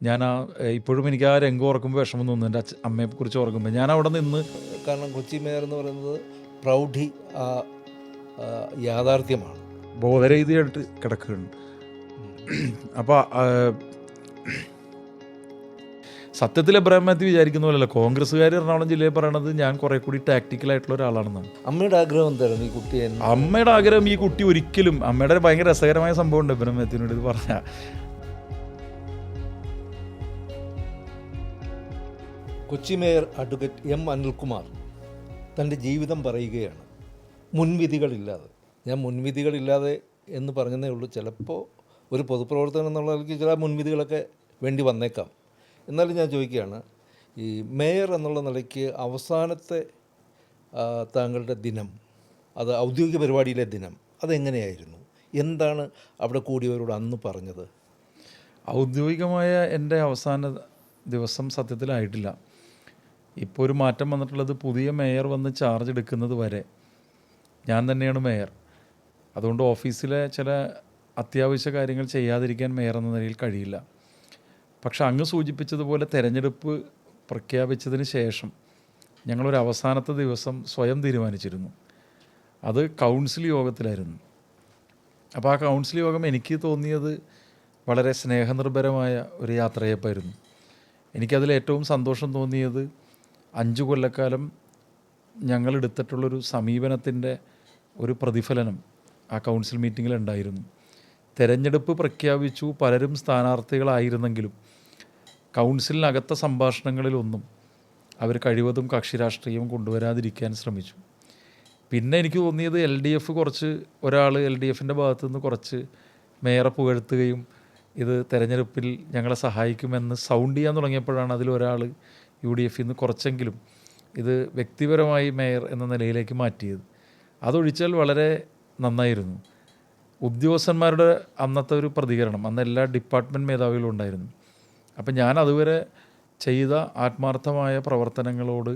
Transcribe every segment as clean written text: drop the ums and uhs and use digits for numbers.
ഞാൻ ഇപ്പോഴും എനിക്ക് ആ രംഗം ഓർക്കുമ്പോൾ വിഷമം തോന്നുന്നു. എൻ്റെ അമ്മയെക്കുറിച്ച് ഓർക്കുമ്പോൾ ഞാൻ അവിടെ നിന്ന്. കാരണം കൊച്ചി മേയർ എന്ന് പറയുന്നത് പ്രൗഢി യാഥാർത്ഥ്യമാണ്, ബോധരഹിതയായിട്ട് കിടക്കുകയാണ്. അപ്പോൾ സത്യത്തിൽ എബ്രഹാം മാത്യു വിചാരിക്കുന്ന പോലെയല്ല കോൺഗ്രസ്സുകാർ എറണാകുളം ജില്ലയിൽ പറയണത് ഞാൻ കുറെ കൂടി ടാക്ടിക്കലായിട്ടുള്ള ഒരാളാണെന്നാണ്. അമ്മയുടെ ആഗ്രഹം എന്തായിരുന്നു ഈ കുട്ടിയെ? അമ്മയുടെ ആഗ്രഹം ഈ കുട്ടി ഒരിക്കലും, അമ്മയുടെ ഒരു ഭയങ്കര രസകരമായ സംഭവം ഉണ്ട് എബ്രഹാം മാത്യുവിനോട് ഇത് പറഞ്ഞാൽ. Kochi mayor advocate M Anilkumar തൻ്റെ ജീവിതം പറയുകയാണ് മുൻവിധികളില്ലാതെ. ഞാൻ മുൻവിധികളില്ലാതെ എന്ന് പറഞ്ഞതേ ഉള്ളൂ. ചിലപ്പോൾ ഒരു പൊതുപ്രവർത്തനം എന്നുള്ള നിലയ്ക്ക് ചില മുൻവിധികളൊക്കെ വേണ്ടി വന്നേക്കാം. എന്നാലും ഞാൻ ചോദിക്കുകയാണ്, ഈ മേയർ എന്നുള്ള നിലയ്ക്ക് അവസാനത്തെ താങ്കളുടെ ദിനം, അത് ഔദ്യോഗിക പരിപാടിയിലെ ദിനം, അതെങ്ങനെയായിരുന്നു? എന്താണ് അവിടെ കൂടിയവരോട് അന്ന് പറഞ്ഞത്? ഔദ്യോഗികമായ എൻ്റെ അവസാന ദിവസം സത്യത്തിലായിട്ടില്ല. ഇപ്പോൾ ഒരു മാറ്റം വന്നിട്ടുള്ളത് പുതിയ മേയർ വന്ന് ചാർജ് എടുക്കുന്നത് വരെ ഞാൻ തന്നെയാണ് മേയർ. അതുകൊണ്ട് ഓഫീസിലെ ചില അത്യാവശ്യ കാര്യങ്ങൾ ചെയ്യാതിരിക്കാൻ മേയർ എന്ന നിലയിൽ കഴിയില്ല. പക്ഷെ അങ്ങ് സൂചിപ്പിച്ചതുപോലെ തെരഞ്ഞെടുപ്പ് പ്രഖ്യാപിച്ചതിന് ശേഷം ഞങ്ങളൊരു അവസാനത്തെ ദിവസം സ്വയം തീരുമാനിച്ചിരുന്നു. അത് കൗൺസിൽ യോഗത്തിലായിരുന്നു. അപ്പോൾ ആ കൗൺസിൽ യോഗം എനിക്ക് തോന്നിയത് വളരെ സ്നേഹനിർഭരമായ ഒരു യാത്രയപ്പായിരുന്നു. എനിക്കതിൽ ഏറ്റവും സന്തോഷം തോന്നിയത് 5 കൊല്ലക്കാലം ഞങ്ങളെടുത്തിട്ടുള്ളൊരു സമീപനത്തിൻ്റെ ഒരു പ്രതിഫലനം ആ കൗൺസിൽ മീറ്റിങ്ങിലുണ്ടായിരുന്നു. തെരഞ്ഞെടുപ്പ് പ്രഖ്യാപിച്ചു, പലരും സ്ഥാനാർത്ഥികളായിരുന്നെങ്കിലും കൗൺസിലിനകത്ത സംഭാഷണങ്ങളിലൊന്നും അവർ കഴിവതും കക്ഷി രാഷ്ട്രീയം കൊണ്ടുവരാതിരിക്കാൻ ശ്രമിച്ചു. പിന്നെ എനിക്ക് തോന്നിയത് ഒരാൾ എൽ ഡി എഫിൻ്റെ ഭാഗത്തു നിന്ന് കുറച്ച് മേയറെ പുകഴ്ത്തുകയും ഇത് തെരഞ്ഞെടുപ്പിൽ ഞങ്ങളെ സഹായിക്കുമെന്ന് സൗണ്ട് ചെയ്യാൻ തുടങ്ങിയപ്പോഴാണ് അതിലൊരാൾ യു ഡി എഫിൽ നിന്ന് കുറച്ചെങ്കിലും ഇത് വ്യക്തിപരമായി മേയർ എന്ന നിലയിലേക്ക് മാറ്റിയത്. അതൊഴിച്ചാൽ വളരെ നന്നായിരുന്നു. ഉദ്യോഗസ്ഥന്മാരുടെ അന്നത്തെ ഒരു പ്രതികരണം, അന്ന് എല്ലാ ഡിപ്പാർട്ട്മെൻറ്റ് മേധാവികളും ഉണ്ടായിരുന്നു. അപ്പം ഞാൻ അതുവരെ ചെയ്ത ആത്മാർത്ഥമായ പ്രവർത്തനങ്ങളോട്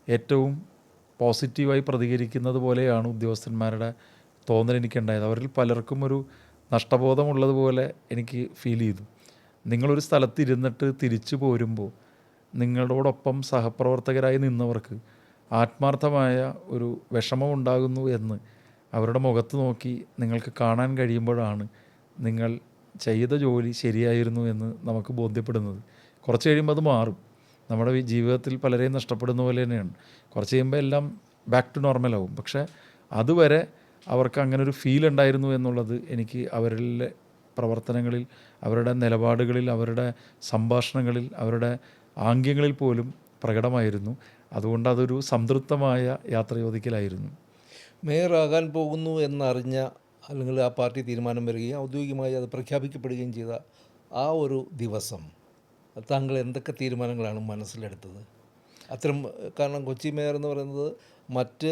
ഏറ്റവും പോസിറ്റീവായി പ്രതികരിക്കുന്നത് പോലെയാണ് ഉദ്യോഗസ്ഥന്മാരുടെ തോന്നൽ എനിക്കുണ്ടായത്. അവരിൽ പലർക്കും ഒരു നഷ്ടബോധമുള്ളതുപോലെ എനിക്ക് ഫീൽ ചെയ്തു. നിങ്ങളൊരു സ്ഥലത്തിരുന്നിട്ട് തിരിച്ചു പോരുമ്പോൾ നിങ്ങളോടൊപ്പം സഹപ്രവർത്തകരായി നിന്നവർക്ക് ആത്മാർത്ഥമായ ഒരു വിഷമമുണ്ടാകുന്നു എന്ന് അവരുടെ മുഖത്ത് നോക്കി നിങ്ങൾക്ക് കാണാൻ കഴിയുമ്പോഴാണ് നിങ്ങൾ ചെയ്ത ജോലി ശരിയായിരുന്നു എന്ന് നമുക്ക് ബോധ്യപ്പെടുന്നത്. കുറച്ച് കഴിയുമ്പോൾ അത് മാറും. നമ്മുടെ ജീവിതത്തിൽ പലരെയും നഷ്ടപ്പെടുന്ന പോലെ തന്നെയാണ്. കുറച്ച് കഴിയുമ്പോൾ എല്ലാം ബാക്ക് ടു നോർമലാവും. പക്ഷേ അതുവരെ അവർക്ക് അങ്ങനെ ഒരു ഫീൽ ഉണ്ടായിരുന്നു എന്നുള്ളത് എനിക്ക് അവരിലെ പ്രവർത്തനങ്ങളിൽ, അവരുടെ നിലപാടുകളിൽ, അവരുടെ സംഭാഷണങ്ങളിൽ, അവരുടെ ആംഗ്യങ്ങളിൽ പോലും പ്രകടമായിരുന്നു. അതുകൊണ്ട് അതൊരു സംതൃപ്തമായ യാത്രയോധിക്കലായിരുന്നു. മേയറാകാൻ പോകുന്നു എന്നറിഞ്ഞ, അല്ലെങ്കിൽ ആ പാർട്ടി തീരുമാനം വരികയും ഔദ്യോഗികമായി അത് പ്രഖ്യാപിക്കപ്പെടുകയും ചെയ്ത ആ ഒരു ദിവസം താങ്കൾ എന്തൊക്കെ തീരുമാനങ്ങളാണ് മനസ്സിലെടുത്തത്? കാരണം കൊച്ചി മേയർ എന്ന് പറയുന്നത് മറ്റ്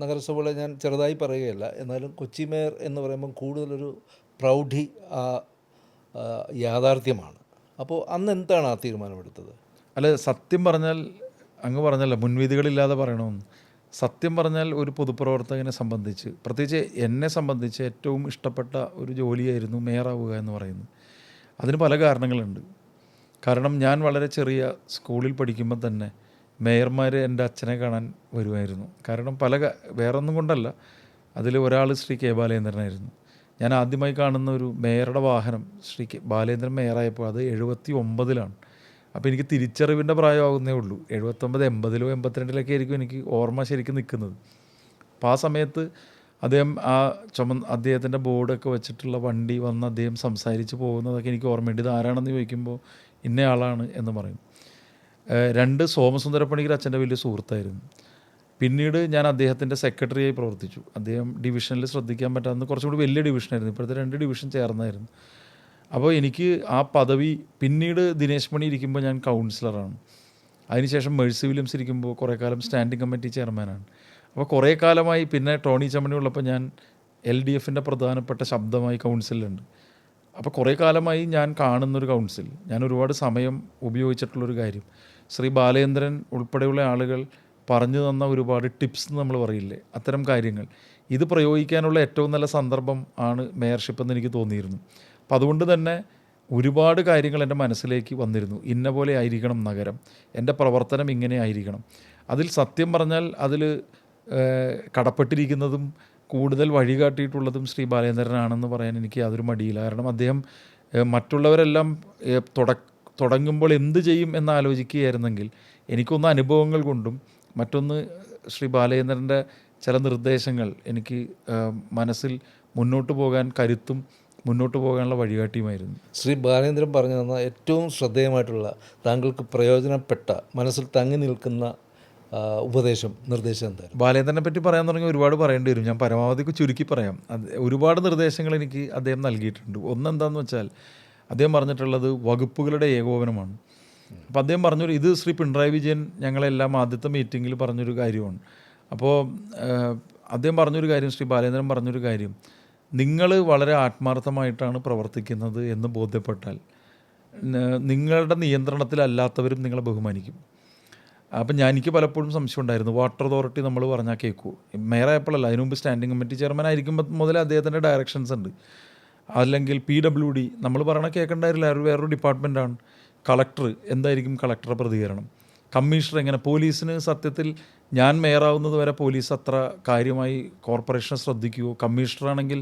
നഗരസഭകളെ ഞാൻ ചെറുതായി പറയുകയല്ല, എന്നാലും കൊച്ചി മേയർ എന്ന് പറയുമ്പം കൂടുതലൊരു പ്രൗഢി യാഥാർത്ഥ്യമാണ്. അപ്പോൾ അന്ന് എന്താണ് ആ തീരുമാനമെടുത്തത്? അല്ല, സത്യം പറഞ്ഞാൽ അങ്ങ് പറഞ്ഞല്ലോ മുൻവിധികളില്ലാതെ പറയണമെന്ന്. സത്യം പറഞ്ഞാൽ ഒരു പൊതുപ്രവർത്തകനെ സംബന്ധിച്ച്, പ്രത്യേകിച്ച് എന്നെ സംബന്ധിച്ച് ഏറ്റവും ഇഷ്ടപ്പെട്ട ഒരു ജോലിയായിരുന്നു മേയറാവുക എന്ന് പറയുന്നത്. അതിന് പല കാരണങ്ങളുണ്ട്. കാരണം ഞാൻ വളരെ ചെറിയ സ്കൂളിൽ പഠിക്കുമ്പോൾ തന്നെ മേയർമാർ എൻ്റെ അച്ഛനെ കാണാൻ വരുമായിരുന്നു. കാരണം വേറൊന്നും കൊണ്ടല്ല, അതിൽ ഒരാൾ ശ്രീ കെ ബാലേന്ദ്രനായിരുന്നു. ഞാൻ ആദ്യമായി കാണുന്ന ഒരു മേയറുടെ വാഹനം ശ്രീ ബാലേന്ദ്രൻ മേയറായപ്പോൾ അത് 79-ലാണ്. അപ്പോൾ എനിക്ക് തിരിച്ചറിവിൻ്റെ പ്രായമാകുന്നേ ഉള്ളൂ. 79, 80-ലോ 82-ലൊക്കെ ആയിരിക്കും എനിക്ക് ഓർമ്മ ശരിക്കും നിൽക്കുന്നത്. അപ്പോൾ ആ സമയത്ത് അദ്ദേഹത്തിൻ്റെ ബോർഡൊക്കെ വെച്ചിട്ടുള്ള വണ്ടി വന്ന് അദ്ദേഹം സംസാരിച്ച് പോകുന്നതൊക്കെ എനിക്ക് ഓർമ്മയുണ്ട്. ഇത് ആരാണെന്ന് ചോദിക്കുമ്പോൾ ഇന്നയാളാണ് എന്ന് പറയും. 2 സോമസുന്ദര പണിക്കർ അച്ഛൻ്റെ വലിയ സുഹൃത്തായിരുന്നു. പിന്നീട് ഞാൻ അദ്ദേഹത്തിൻ്റെ സെക്രട്ടറിയായി പ്രവർത്തിച്ചു. അദ്ദേഹം ഡിവിഷനിൽ ശ്രദ്ധിക്കാൻ പറ്റാവുന്ന കുറച്ചും കൂടി വലിയ ഡിവിഷനായിരുന്നു. ഇപ്പോഴത്തെ 2 ഡിവിഷൻ ചേർന്നായിരുന്നു. അപ്പോൾ എനിക്ക് ആ പദവി, പിന്നീട് ദിനേശ് മണി ഇരിക്കുമ്പോൾ ഞാൻ കൗൺസിലറാണ്. അതിനുശേഷം മേഴ്സി വില്യംസ് ഇരിക്കുമ്പോൾ കുറേ കാലം സ്റ്റാൻഡിംഗ് കമ്മിറ്റി ചെയർമാനാണ്. അപ്പോൾ കുറേ കാലമായി, പിന്നെ ടോണി ചമ്മണി ഉള്ളപ്പോൾ ഞാൻ LDFൻ്റെ പ്രധാനപ്പെട്ട ശബ്ദമായി കൗൺസിലുണ്ട്. അപ്പോൾ കുറേ കാലമായി ഞാൻ കാണുന്നൊരു കൗൺസിൽ, ഞാൻ ഒരുപാട് സമയം ഉപയോഗിച്ചിട്ടുള്ളൊരു കാര്യം, ശ്രീ ബാലേന്ദ്രൻ ഉൾപ്പെടെയുള്ള ആളുകൾ പറഞ്ഞു തന്ന ഒരുപാട് ടിപ്സ് എന്ന് നമ്മൾ പറയില്ലേ, അത്തരം കാര്യങ്ങൾ ഇത് പ്രയോഗിക്കാനുള്ള ഏറ്റവും നല്ല സന്ദർഭം ആണ് മേയർഷിപ്പ് എന്ന് എനിക്ക് തോന്നിയിരുന്നു. അപ്പോൾ അതുകൊണ്ട് തന്നെ ഒരുപാട് കാര്യങ്ങൾ എൻ്റെ മനസ്സിലേക്ക് വന്നിരുന്നു. ഇന്ന പോലെ ആയിരിക്കണം നഗരം, എൻ്റെ പ്രവർത്തനം ഇങ്ങനെ ആയിരിക്കണം. അതിൽ സത്യം പറഞ്ഞാൽ അതിൽ കടപ്പെട്ടിരിക്കുന്നതും കൂടുതൽ വഴികാട്ടിയിട്ടുള്ളതും ശ്രീ ബാലേന്ദ്രനാണെന്ന് പറയാൻ എനിക്ക് യാതൊരു മടിയില്ല. കാരണം അദ്ദേഹം മറ്റുള്ളവരെല്ലാം തുടങ്ങുമ്പോൾ എന്ത് ചെയ്യും എന്ന് ആലോചിക്കുകയായിരുന്നെങ്കിൽ, എനിക്കൊന്ന് അനുഭവങ്ങൾ കൊണ്ടും മറ്റൊന്ന് ശ്രീ ബാലേന്ദ്രൻ്റെ ചില നിർദ്ദേശങ്ങൾ എനിക്ക് മനസ്സിൽ മുന്നോട്ട് പോകാൻ കരുത്തും മുന്നോട്ട് പോകാനുള്ള വഴികാട്ടിയുമായിരുന്നു. ശ്രീ ബാലേന്ദ്രൻ പറഞ്ഞു തന്ന ഏറ്റവും ശ്രദ്ധേയമായിട്ടുള്ള, താങ്കൾക്ക് പ്രയോജനപ്പെട്ട, മനസ്സിൽ തങ്ങി നിൽക്കുന്ന നിർദ്ദേശം എന്തായിരുന്നു? ബാലേന്ദ്രനെ പറ്റി പറയാൻ തുടങ്ങി ഒരുപാട് പറയേണ്ടി വരും. ഞാൻ പരമാവധി ചുരുക്കി പറയാം. ഒരുപാട് നിർദ്ദേശങ്ങൾ എനിക്ക് അദ്ദേഹം നൽകിയിട്ടുണ്ട്. ഒന്നെന്താണെന്ന് വെച്ചാൽ, അദ്ദേഹം പറഞ്ഞിട്ടുള്ളത് വകുപ്പുകളുടെ ഏകോപനമാണ്. അപ്പോൾ അദ്ദേഹം പറഞ്ഞൊരു, ഇത് ശ്രീ പിണറായി വിജയൻ ഞങ്ങളെല്ലാം ആദ്യത്തെ മീറ്റിങ്ങിൽ പറഞ്ഞൊരു കാര്യമാണ്. അപ്പോൾ അദ്ദേഹം പറഞ്ഞൊരു കാര്യം, ശ്രീ ബാലേന്ദ്രൻ പറഞ്ഞൊരു കാര്യം, നിങ്ങൾ വളരെ ആത്മാർത്ഥമായിട്ടാണ് പ്രവർത്തിക്കുന്നത് എന്ന് ബോധ്യപ്പെട്ടാൽ നിങ്ങളുടെ നിയന്ത്രണത്തിലല്ലാത്തവരും നിങ്ങളെ ബഹുമാനിക്കും. അപ്പം എനിക്ക് പലപ്പോഴും സംശയം ഉണ്ടായിരുന്നു, വാട്ടർ അതോറിറ്റി നമ്മൾ പറഞ്ഞാൽ കേൾക്കൂ. മേയറായപ്പോഴല്ല, അതിനു മുമ്പ് സ്റ്റാൻഡിംഗ് കമ്മിറ്റി ചെയർമാൻ ആയിരിക്കുമ്പോൾ മുതൽ അദ്ദേഹത്തിൻ്റെ ഡയറക്ഷൻസ് ഉണ്ട്. അല്ലെങ്കിൽ PWD നമ്മൾ പറയണ കേൾക്കണ്ടായിരുന്നില്ല, വേറൊരു ഡിപ്പാർട്ട്മെൻറ്റാണ്. കളക്ടർ എന്തായിരിക്കും കളക്ടറുടെ പ്രതികരണം, കമ്മീഷണർ എങ്ങനെ, പോലീസിന് സത്യത്തിൽ ഞാൻ മേയറാവുന്നത് വരെ പോലീസ് അത്ര കാര്യമായി കോർപ്പറേഷനെ ശ്രദ്ധിക്കുമോ? കമ്മീഷണറാണെങ്കിൽ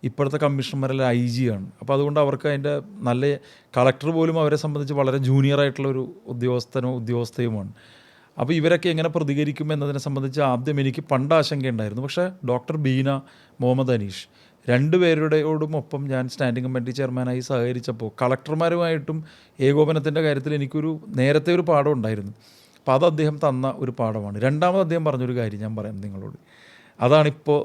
ഇപ്പോഴത്തെ കമ്മീഷണർമാരെല്ലാം IG ആണ്. അപ്പോൾ അതുകൊണ്ട് അവർക്ക് അതിൻ്റെ നല്ല, കളക്ടർ പോലും അവരെ സംബന്ധിച്ച് വളരെ ജൂനിയറായിട്ടുള്ളൊരു ഉദ്യോഗസ്ഥയുമാണ്. അപ്പോൾ ഇവരൊക്കെ എങ്ങനെ പ്രതികരിക്കും എന്നതിനെ സംബന്ധിച്ച് ആദ്യം എനിക്ക് പണ്ട് ആശങ്കയുണ്ടായിരുന്നു. പക്ഷേ ഡോക്ടർ ബീന, മുഹമ്മദ് അനീഷ് രണ്ടുപേരുടെയോടും ഒപ്പം ഞാൻ സ്റ്റാൻഡിംഗ് കമ്മിറ്റി ചെയർമാനായി സഹകരിച്ചപ്പോൾ കളക്ടർമാരുമായിട്ടും ഏകോപനത്തിൻ്റെ കാര്യത്തിൽ എനിക്കൊരു നേരത്തെ ഒരു പാഠം ഉണ്ടായിരുന്നു. അപ്പോൾ അത് അദ്ദേഹം തന്ന ഒരു പാഠമാണ്. രണ്ടാമത് അദ്ദേഹം പറഞ്ഞൊരു കാര്യം ഞാൻ പറയാം നിങ്ങളോട്. അതാണിപ്പോൾ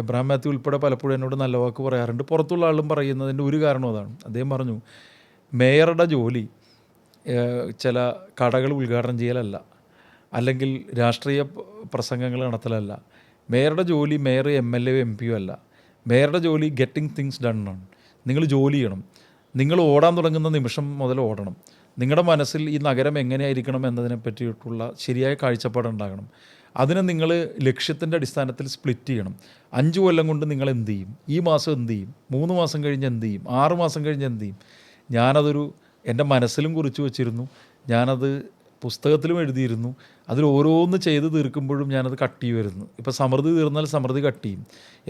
എബ്രഹാം മാത്യു ഉൾപ്പെടെ പലപ്പോഴും എന്നോട് നല്ല വാക്ക് പറയാറുണ്ട്, പുറത്തുള്ള ആളും പറയുന്നതിൻ്റെ ഒരു കാരണം അതാണ്. അദ്ദേഹം പറഞ്ഞു, മേയറുടെ ജോലി ചില കടകൾ ഉദ്ഘാടനം ചെയ്യലല്ല, അല്ലെങ്കിൽ രാഷ്ട്രീയ പ്രസംഗങ്ങൾ നടത്തലല്ല. മേയറുടെ ജോലി മേയർ MLA MP അല്ല. മേയറുടെ ജോലി ഗെറ്റിംഗ് തിങ്സ് ഡൺ ആണ്. നിങ്ങൾ ജോലി ചെയ്യണം. നിങ്ങൾ ഓടാൻ തുടങ്ങുന്ന നിമിഷം മുതൽ ഓടണം. നിങ്ങളുടെ മനസ്സിൽ ഈ നഗരം എങ്ങനെയായിരിക്കണം എന്നതിനെ പറ്റിയിട്ടുള്ള ശരിയായ കാഴ്ചപ്പാടുണ്ടാകണം. അതിനെ നിങ്ങൾ ലക്ഷ്യത്തിൻ്റെ അടിസ്ഥാനത്തിൽ സ്പ്ലിറ്റ് ചെയ്യണം. 5 കൊല്ലം കൊണ്ട് നിങ്ങൾ എന്ത് ചെയ്യും, ഈ മാസം എന്ത് ചെയ്യും, 3 മാസം കഴിഞ്ഞ് എന്ത് ചെയ്യും, 6 മാസം കഴിഞ്ഞ് എന്ത് ചെയ്യും. ഞാനതൊരു എൻ്റെ മനസ്സിലും കുറിച്ച് വച്ചിരുന്നു, ഞാനത് പുസ്തകത്തിലും എഴുതിയിരുന്നു. അതിൽ ഓരോന്ന് ചെയ്ത് തീർക്കുമ്പോഴും ഞാനത് കട്ട് ചെയ്യുമായിരുന്നു. ഇപ്പോൾ സമൃദ്ധി തീർന്നാൽ സമൃദ്ധി കട്ട് ചെയ്യും.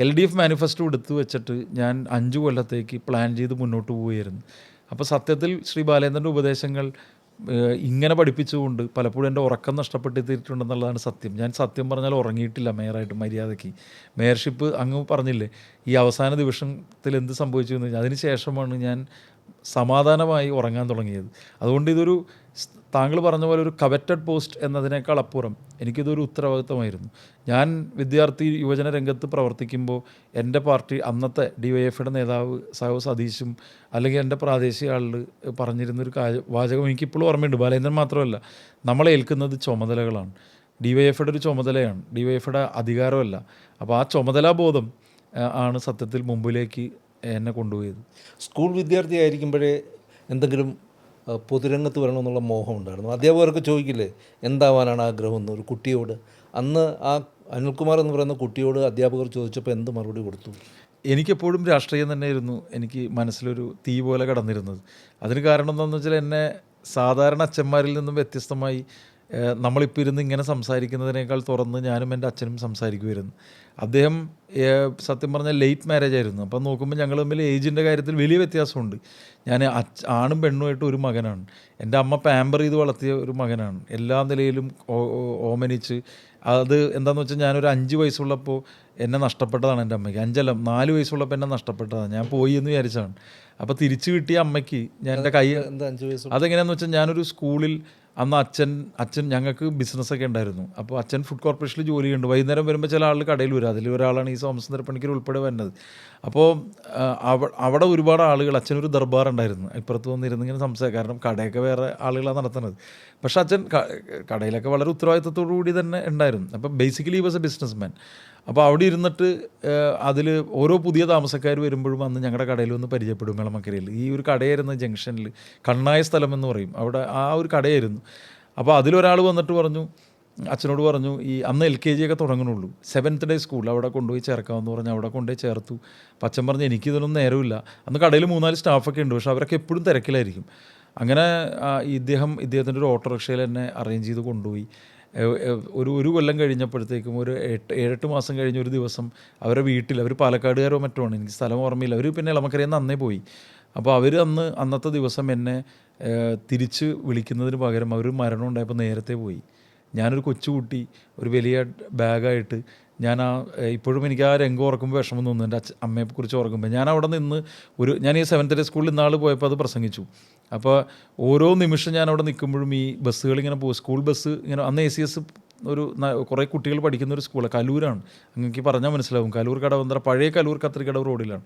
LDF മാനിഫെസ്റ്റോ എടുത്ത് വെച്ചിട്ട് ഞാൻ 5 കൊല്ലത്തേക്ക് പ്ലാൻ ചെയ്ത് മുന്നോട്ട് പോവുകയായിരുന്നു. അപ്പോൾ സത്യത്തിൽ ശ്രീ ബാലേന്ദ്രൻ്റെ ഉപദേശങ്ങൾ ഇങ്ങനെ പഠിപ്പിച്ചുകൊണ്ട് പലപ്പോഴും എൻ്റെ ഉറക്കം നഷ്ടപ്പെട്ടിട്ടുണ്ടെന്നുള്ളതാണ് സത്യം. ഞാൻ സത്യം പറഞ്ഞാൽ ഉറങ്ങിയിട്ടില്ല മേയറായിട്ട് മര്യാദയ്ക്ക്. മേയർഷിപ്പ് അങ്ങ് പറഞ്ഞില്ലേ, ഈ അവസാന ദിവസത്തിൽ എന്ത് സംഭവിച്ചു എന്ന്, അതിന് ശേഷമാണ് ഞാൻ സമാധാനമായി ഉറങ്ങാൻ തുടങ്ങിയത്. അതുകൊണ്ട് ഇതൊരു, താങ്കൾ പറഞ്ഞ പോലെ ഒരു കവറ്റഡ് പോസ്റ്റ് എന്നതിനേക്കാൾ അപ്പുറം എനിക്കിതൊരു ഉത്തരവാദിത്തമായിരുന്നു. ഞാൻ വിദ്യാർത്ഥി യുവജന രംഗത്ത് പ്രവർത്തിക്കുമ്പോൾ എൻ്റെ പാർട്ടി അന്നത്തെ DYFയുടെ നേതാവ് സതീശും അല്ലെങ്കിൽ എൻ്റെ പ്രാദേശിക ആളിൽ പറഞ്ഞിരുന്നൊരു വാചകം എനിക്കിപ്പോഴും ഓർമ്മയുണ്ട്. ബാലേന്ദ്രൻ മാത്രമല്ല, നമ്മളെ ഏൽക്കുന്നത് ചുമതലകളാണ്. DYFയുടെ ഒരു ചുമതലയാണ്, DYFയുടെ അധികാരമല്ല. അപ്പോൾ ആ ചുമതലാബോധം ആണ് സത്യത്തിൽ മുമ്പിലേക്ക് എന്നെ കൊണ്ടുപോയത്. സ്കൂൾ വിദ്യാർത്ഥിയായിരിക്കുമ്പോഴേ എന്തെങ്കിലും പൊതുരംഗത്ത് വരണമെന്നുള്ള മോഹം ഉണ്ടായിരുന്നു. അധ്യാപകർക്ക് ചോദിക്കില്ലേ എന്താവാനാണ് ആഗ്രഹം എന്ന് ഒരു കുട്ടിയോട്? അന്ന് ആ അനിൽകുമാർ എന്ന് പറയുന്ന കുട്ടിയോട് അധ്യാപകർ ചോദിച്ചപ്പോൾ എന്ത് മറുപടി കൊടുത്തു? എനിക്കെപ്പോഴും രാഷ്ട്രീയം തന്നെയായിരുന്നു എനിക്ക് മനസ്സിലൊരു തീ പോലെ കടന്നിരുന്നത്. അതിന് കാരണം എന്താണെന്ന് വെച്ചാൽ, എന്നെ സാധാരണ അച്ഛന്മാരിൽ നിന്നും വ്യത്യസ്തമായി നമ്മളിപ്പോൾ ഇരുന്ന് ഇങ്ങനെ സംസാരിക്കുന്നതിനേക്കാൾ തുറന്ന് ഞാനും എൻ്റെ അച്ഛനും സംസാരിക്കുമായിരുന്നു. അദ്ദേഹം സത്യം പറഞ്ഞാൽ ലേറ്റ് മാരേജ് ആയിരുന്നു. അപ്പം നോക്കുമ്പോൾ ഞങ്ങൾ തമ്മിൽ ഏജിൻ്റെ കാര്യത്തിൽ വലിയ വ്യത്യാസമുണ്ട്. ഞാൻ ആണും പെണ്ണുമായിട്ട് ഒരു മകനാണ്. എൻ്റെ അമ്മ പാമ്പർ ചെയ്ത് വളർത്തിയ ഒരു മകനാണ്. എല്ലാ നിലയിലും ഓമനിച്ച്. അത് എന്താണെന്ന് വെച്ചാൽ, ഞാനൊരു 5 വയസ്സുള്ളപ്പോൾ എന്നെ നഷ്ടപ്പെട്ടതാണ് എൻ്റെ അമ്മയ്ക്ക്. 5 അല്ല 4 വയസ്സുള്ളപ്പോൾ എന്നെ നഷ്ടപ്പെട്ടതാണ്. ഞാൻ പോയി എന്ന് വിചാരിച്ചാണ്. അപ്പോൾ തിരിച്ചു കിട്ടിയ അമ്മയ്ക്ക് ഞാൻ എൻ്റെ കൈ, അതെങ്ങനെയാണെന്ന് വെച്ചാൽ, ഞാനൊരു സ്കൂളിൽ അന്ന് അച്ഛൻ ഞങ്ങൾക്ക് ബിസിനസ്സൊക്കെ ഉണ്ടായിരുന്നു. അപ്പോൾ അച്ഛൻ ഫുഡ് കോർപ്പറേഷനിൽ ജോലി ചെയ്യുന്നുണ്ട്. വൈകുന്നേരം വരുമ്പോൾ ചില ആളുകൾ കടയിൽ വരും. അതിൽ ഒരാളാണ് ഈ സോമസുന്ദര പണിക്കർ ഉൾപ്പെടെ വരുന്നത്. അപ്പോൾ അവിടെ ഒരുപാട് ആളുകൾ, അച്ഛനൊരു ദർബാർ ഉണ്ടായിരുന്നു. ഇപ്പുറത്ത് വന്നിരുന്ന് ഇങ്ങനെ സംസാരിക്കും. കാരണം കടയൊക്കെ വേറെ ആളുകളാണ് നടത്തുന്നത്. പക്ഷേ അച്ഛൻ കടയിലൊക്കെ വളരെ ഉത്തരവാദിത്തത്തോടു കൂടി തന്നെ ഉണ്ടായിരുന്നു. അപ്പം basically was A business man. അപ്പോൾ അവിടെ ഇരുന്നിട്ട് അതിൽ ഓരോ പുതിയ താമസക്കാർ വരുമ്പോഴും അന്ന് ഞങ്ങളുടെ കടയിൽ ഒന്ന് പരിചയപ്പെടും. മേളമക്കരയിൽ ഈ ഒരു കടയായിരുന്നു ജംഗ്ഷനിൽ, കണ്ണായ സ്ഥലം എന്ന് പറയും, അവിടെ ആ ഒരു കടയായിരുന്നു. അപ്പോൾ അതിലൊരാൾ വന്നിട്ട് പറഞ്ഞു, അച്ഛനോട് പറഞ്ഞു ഈ അന്ന് LKG ഒക്കെ തുടങ്ങണുള്ളൂ, 7th ഡേ സ്കൂൾ അവിടെ കൊണ്ടുപോയി ചേർക്കാമെന്ന് പറഞ്ഞ് അവിടെ കൊണ്ടുപോയി ചേർത്തു. അപ്പം അച്ഛൻ പറഞ്ഞു എനിക്കിതൊന്നും നേരമില്ല. അന്ന് കടയിൽ 3-4 സ്റ്റാഫൊക്കെ ഉണ്ട്, പക്ഷെ അവരൊക്കെ എപ്പോഴും തിരക്കിലായിരിക്കും. അങ്ങനെ ഇദ്ദേഹത്തിൻ്റെ ഒരു ഓട്ടോറിക്ഷയിൽ എന്നെ അറേഞ്ച് ചെയ്ത് കൊണ്ടുപോയി. ഒരു കൊല്ലം കഴിഞ്ഞപ്പോഴത്തേക്കും ഒരു 7-8 മാസം കഴിഞ്ഞ ഒരു ദിവസം അവരുടെ വീട്ടിൽ, അവർ പാലക്കാടുകാരോ മറ്റോ ആണ്, എനിക്ക് സ്ഥലം ഓർമ്മയില്ല, അവർ പിന്നെ ഇളമക്കരയിൽ നിന്ന് അന്നേ പോയി. അപ്പോൾ അവർ അന്നത്തെ ദിവസം എന്നെ തിരിച്ച് വിളിക്കുന്നതിന് പകരം അവർ മരണം ഉണ്ടായപ്പോൾ നേരത്തെ പോയി. ഞാനൊരു കൊച്ചുകുട്ടി ഒരു വലിയ ബാഗായിട്ട് ഞാൻ ഇപ്പോഴും എനിക്ക് ആ രംഗം ഓർക്കുമ്പോൾ വിഷമം തോന്നുന്നു, എൻ്റെ അമ്മയെക്കുറിച്ച് ഓർക്കുമ്പോൾ. ഞാൻ അവിടെ നിന്ന് ഞാൻ ഈ 7th ഡേ സ്കൂളിൽ ഇന്നാൾ പോയപ്പോൾ അത് പ്രസംഗിച്ചു. അപ്പോൾ ഓരോ നിമിഷം ഞാൻ അവിടെ നിൽക്കുമ്പോഴും ഈ ബസ്സുകളിങ്ങനെ പോകും, സ്കൂൾ ബസ് ഇങ്ങനെ. അന്ന് ACS കുറേ കുട്ടികൾ പഠിക്കുന്ന ഒരു സ്കൂളാണ്, കലൂരാണ്, നിങ്ങൾക്ക് പറഞ്ഞാൽ മനസ്സിലാവും, കലൂർ കടവന്ത്ര, പഴയ കലൂർ കത്രിക്കടവ് റോഡിലാണ്.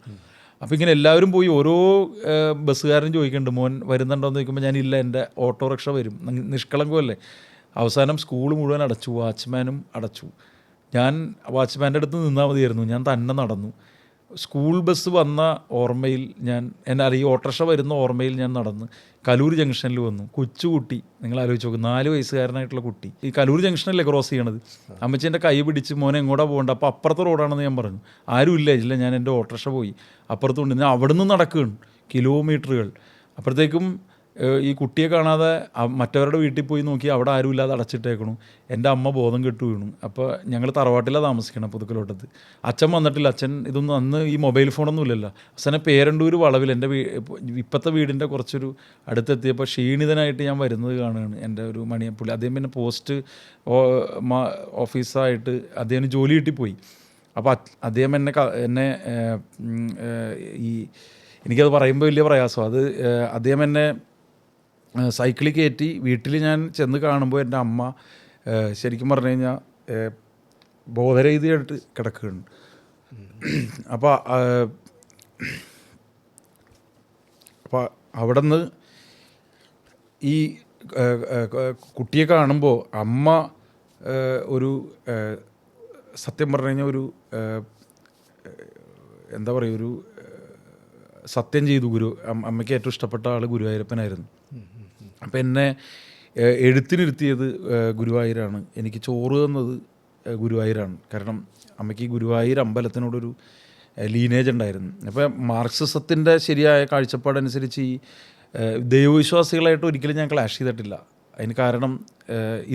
അപ്പോൾ ഇങ്ങനെ എല്ലാവരും പോയി ഓരോ ബസ്സുകാരനും ചോദിക്കുന്നുണ്ട് മോൻ വരുന്നുണ്ടോ എന്ന് ചോദിക്കുമ്പോൾ ഞാനില്ല, എൻ്റെ ഓട്ടോറിക്ഷ വരും, നിഷ്കളങ്കമല്ലേ. അവസാനം സ്കൂൾ മുഴുവൻ അടച്ചു, വാച്ച്മാനും അടച്ചു. ഞാൻ വാച്ച്മാൻ്റെ അടുത്ത് നിന്നാൽ മതിയായിരുന്നു, ഞാൻ തന്നെ നടന്നു. സ്കൂൾ ബസ് വന്ന ഓർമ്മയിൽ ഈ ഓട്ടോറിക്ഷ വരുന്ന ഓർമ്മയിൽ ഞാൻ നടന്ന് കലൂർ ജംഗ്ഷനിൽ വന്നു. കൊച്ചുകുട്ടി, നിങ്ങൾ ആലോചിച്ച് നോക്കും, 4 വയസ്സുകാരനായിട്ടുള്ള കുട്ടി ഈ കലൂർ ജംഗ്ഷനല്ലേ ക്രോസ് ചെയ്യണത്. അമ്മച്ചേൻ്റെ കൈ പിടിച്ച് മോനെ എങ്ങോട്ടാ പോകേണ്ട, അപ്പോൾ അപ്പുറത്തെ റോഡാണെന്ന് ഞാൻ പറഞ്ഞു. ആരും ഇല്ല, ഞാൻ എൻ്റെ ഓട്ടോറിക്ഷ പോയി അപ്പുറത്തുകൊണ്ട്. ഞാൻ അവിടെ നിന്ന് നടക്കുകയാണ് കിലോമീറ്ററുകൾ. അപ്പോഴത്തേക്കും ഈ കുട്ടിയെ കാണാതെ മറ്റവരുടെ വീട്ടിൽ പോയി നോക്കി, അവിടെ ആരുമില്ലാതെ അടച്ചിട്ടേക്കണു. എൻ്റെ അമ്മ ബോധം കെട്ടു വീണു. അപ്പോൾ ഞങ്ങൾ തറവാട്ടിലാണ് താമസിക്കണം, പുതുക്കലോട്ടത്ത്. അച്ഛൻ വന്നിട്ടില്ല. അച്ഛൻ ഇതൊന്നും അന്ന് ഈ മൊബൈൽ ഫോണൊന്നും ഇല്ലല്ലോ. അവസാനം പേരണ്ടൂർ വളവിൽ എൻ്റെ ഇപ്പോഴത്തെ വീടിൻ്റെ കുറച്ചൊരു അടുത്തെത്തിയപ്പോൾ ക്ഷീണിതനായിട്ട് ഞാൻ വരുന്നത് കാണുകയാണ് എൻ്റെ ഒരു മണിയപ്പുള്ളി. അദ്ദേഹം പിന്നെ പോസ്റ്റ് ഓഫീസായിട്ട് അദ്ദേഹം ജോലി കിട്ടിപ്പോയി. അപ്പോൾ അദ്ദേഹം എന്നെ എനിക്കത് പറയുമ്പോൾ വലിയ പ്രയാസം. അദ്ദേഹം എന്നെ സൈക്കിളിൽ കയറ്റി വീട്ടിൽ ഞാൻ ചെന്ന് കാണുമ്പോൾ എൻ്റെ അമ്മ ശരിക്കും പറഞ്ഞു കഴിഞ്ഞാൽ ബോധരഹിതയായിട്ട് കിടക്കുകയാണ്. അപ്പോൾ അവിടെ നിന്ന് ഈ കുട്ടിയെ കാണുമ്പോൾ അമ്മ ഒരു സത്യം പറഞ്ഞു കഴിഞ്ഞാൽ ഒരു എന്താ പറയുക, ഒരു സത്യം ചെയ്തു. അമ്മയ്ക്ക് ഏറ്റവും ഇഷ്ടപ്പെട്ട ആൾ ഗുരുവായൂരപ്പനായിരുന്നു. അപ്പം എന്നെ എഴുത്തിനിരുത്തിയത് ഗുരുവായൂരാണ്, എനിക്ക് ചോറ് തന്നത് ഗുരുവായൂരാണ്. കാരണം അമ്മയ്ക്ക് ഈ ഗുരുവായൂർ അമ്പലത്തിനോടൊരു ലീനേജ് ഉണ്ടായിരുന്നു. അപ്പോൾ മാർക്സിസത്തിൻ്റെ ശരിയായ കാഴ്ചപ്പാടനുസരിച്ച് ഈ ദൈവവിശ്വാസികളായിട്ട് ഒരിക്കലും ഞാൻ ക്ലാഷ് ചെയ്തിട്ടില്ല. അതിന് കാരണം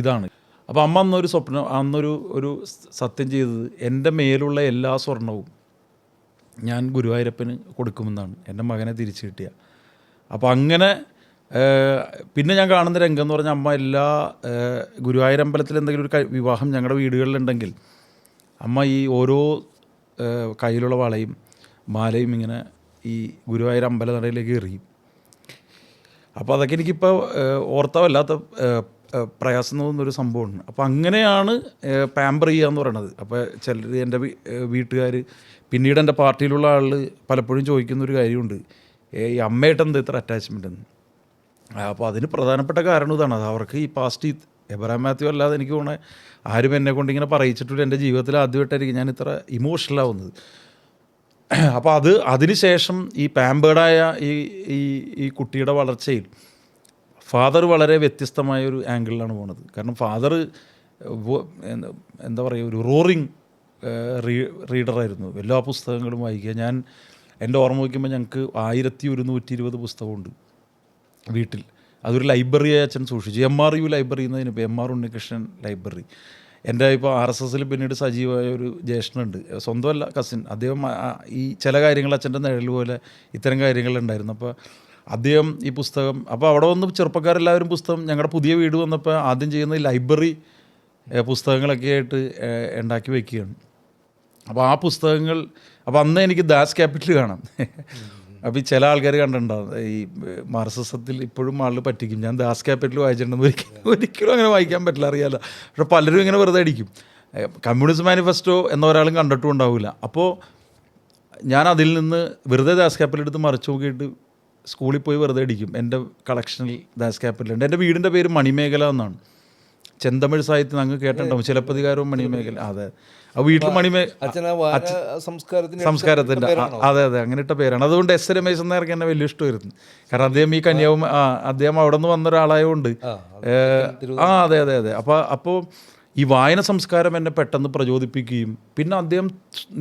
ഇതാണ്. അപ്പോൾ അമ്മ അന്നൊരു സത്യം ചെയ്തത്, എൻ്റെ മേലുള്ള എല്ലാ സ്വർണവും ഞാൻ ഗുരുവായൂരപ്പന് കൊടുക്കുമെന്നാണ്, എൻ്റെ മകനെ തിരിച്ചു കിട്ടിയ. അപ്പോൾ അങ്ങനെ പിന്നെ ഞാൻ കാണുന്ന രംഗം എന്ന് പറഞ്ഞാൽ, അമ്മ എല്ലാ ഗുരുവായൂരമ്പലത്തിൽ എന്തെങ്കിലും ഒരു വിവാഹം ഞങ്ങളുടെ വീടുകളിലുണ്ടെങ്കിൽ അമ്മ ഈ ഓരോ കയ്യിലുള്ള വളയും മാലയും ഇങ്ങനെ ഈ ഗുരുവായൂർ അമ്പലനടയിലേക്ക് എറിയും. അപ്പോൾ അതൊക്കെ എനിക്കിപ്പോൾ ഓർത്താൽ വല്ലാത്ത പ്രയാസം തോന്നുന്നൊരു സംഭവമാണ്. അപ്പോൾ അങ്ങനെയാണ് പാമ്പർ ചെയ്യുക എന്ന് പറയണത്. അപ്പോൾ ചിലർ എൻ്റെ വീട്ടുകാർ, പിന്നീട് എൻ്റെ പാർട്ടിയിലുള്ള ആൾ പലപ്പോഴും ചോദിക്കുന്നൊരു കാര്യമുണ്ട്, ഈ അമ്മയായിട്ട് എന്താ ഇത്ര അറ്റാച്ച്മെൻ്റ് എന്ന്. അപ്പോൾ അതിന് പ്രധാനപ്പെട്ട കാരണം ഇതാണ്. അത് അവർക്ക് ഈ പാസ്റ്റ് എബ്രഹാം മാത്യു അല്ലാതെ എനിക്ക് തോന്നുന്നത് ആരും എന്നെ കൊണ്ട് ഇങ്ങനെ പറയിച്ചിട്ടില്ല. എൻ്റെ ജീവിതത്തിൽ ആദ്യമായിട്ടായിരിക്കും ഞാൻ ഇത്ര ഇമോഷണലാവുന്നത്. അപ്പോൾ അതിന് ശേഷം ഈ പാമ്പേർഡായ ഈ കുട്ടിയുടെ വളർച്ചയിൽ ഫാദർ വളരെ വ്യത്യസ്തമായൊരു ആംഗിളിലാണ് പോകുന്നത്. കാരണം ഫാദർ എന്താ പറയുക, ഒരു റോറിങ് റീഡറായിരുന്നു. എല്ലാ പുസ്തകങ്ങളും വായിക്കുക. എൻ്റെ ഓർമ്മ വയ്ക്കുമ്പോൾ ഞങ്ങൾക്ക് 1120 പുസ്തകമുണ്ട് വീട്ടിൽ. അതൊരു ലൈബ്രറിയായി അച്ഛൻ സൂക്ഷിച്ചു. MRU ലൈബ്രറി എന്നതിന് ഇപ്പോൾ MR ഉണ്ണികൃഷ്ണൻ ലൈബ്രറി. എൻ്റെ ഇപ്പോൾ RSSൽ പിന്നീട് സജീവമായ ഒരു ജ്യേഷ്ഠനുണ്ട്, സ്വന്തമല്ല കസിൻ. അദ്ദേഹം ഈ ചില കാര്യങ്ങൾ അച്ഛൻ്റെ നിഴൽ പോലെ ഇത്തരം കാര്യങ്ങളുണ്ടായിരുന്നു. അപ്പോൾ അദ്ദേഹം ഈ പുസ്തകം, അപ്പോൾ അവിടെ വന്ന് ചെറുപ്പക്കാരെല്ലാവരും പുസ്തകം, ഞങ്ങളുടെ പുതിയ വീട് വന്നപ്പോൾ ആദ്യം ചെയ്യുന്നത് ലൈബ്രറി പുസ്തകങ്ങളൊക്കെ ആയിട്ട് ഉണ്ടാക്കി വയ്ക്കുകയാണ്. അപ്പോൾ ആ പുസ്തകങ്ങൾ, അപ്പോൾ അന്ന് എനിക്ക് ദാസ് ക്യാപിറ്റൽ കാണാം. അപ്പോൾ ഈ ചില ആൾക്കാർ കണ്ടിട്ടുണ്ടാവും, ഈ മാർക്സിസത്തിൽ ഇപ്പോഴും ആളുകൾ പറ്റിക്കും, ഞാൻ ദാസ് ക്യാപിറ്റൽ വായിച്ചിട്ടുണ്ടെന്ന് ഒരിക്കലും അങ്ങനെ വായിക്കാൻ പറ്റില്ല, അറിയാമല്ലോ. പക്ഷെ പലരും ഇങ്ങനെ വെറുതെ അടിക്കും. കമ്മ്യൂണിസ്റ്റ് മാനിഫെസ്റ്റോ എന്ന ഒരാളും കണ്ടിട്ടും ഉണ്ടാവില്ല. അപ്പോൾ ഞാൻ അതിൽ നിന്ന് വെറുതെ ദാസ് ക്യാപിറ്റൽ എടുത്ത് മറിച്ച് നോക്കിയിട്ട് സ്കൂളിൽ പോയി വെറുതെ അടിക്കും. എൻ്റെ കളക്ഷനിൽ ദാസ് ക്യാപിറ്റൽ ഉണ്ട്. എൻ്റെ വീടിൻ്റെ പേര് മണിമേഖല എന്നാണ്. ചെന്തമിഴ് സാഹിത്യം അങ്ങ് കേട്ടിട്ടുണ്ടാവും, ചിലപ്പതികാരവും മണിമേഖല. അതെ, ആ വീട്ടിൽ സംസ്കാരത്തിൻ്റെ അതെ അങ്ങനെ ഇട്ട പേരാണ്. അതുകൊണ്ട് S രമേശൻ നായർക്ക് എന്നെ വലിയ ഇഷ്ടമായിരുന്നു. കാരണം അദ്ദേഹം ഈ അദ്ദേഹം അവിടെ നിന്ന് വന്ന ഒരാളായതുകൊണ്ട്. അതെ. അപ്പോൾ ഈ വായന സംസ്കാരം എന്നെ പെട്ടെന്ന് പ്രചോദിപ്പിക്കുകയും പിന്നെ അദ്ദേഹം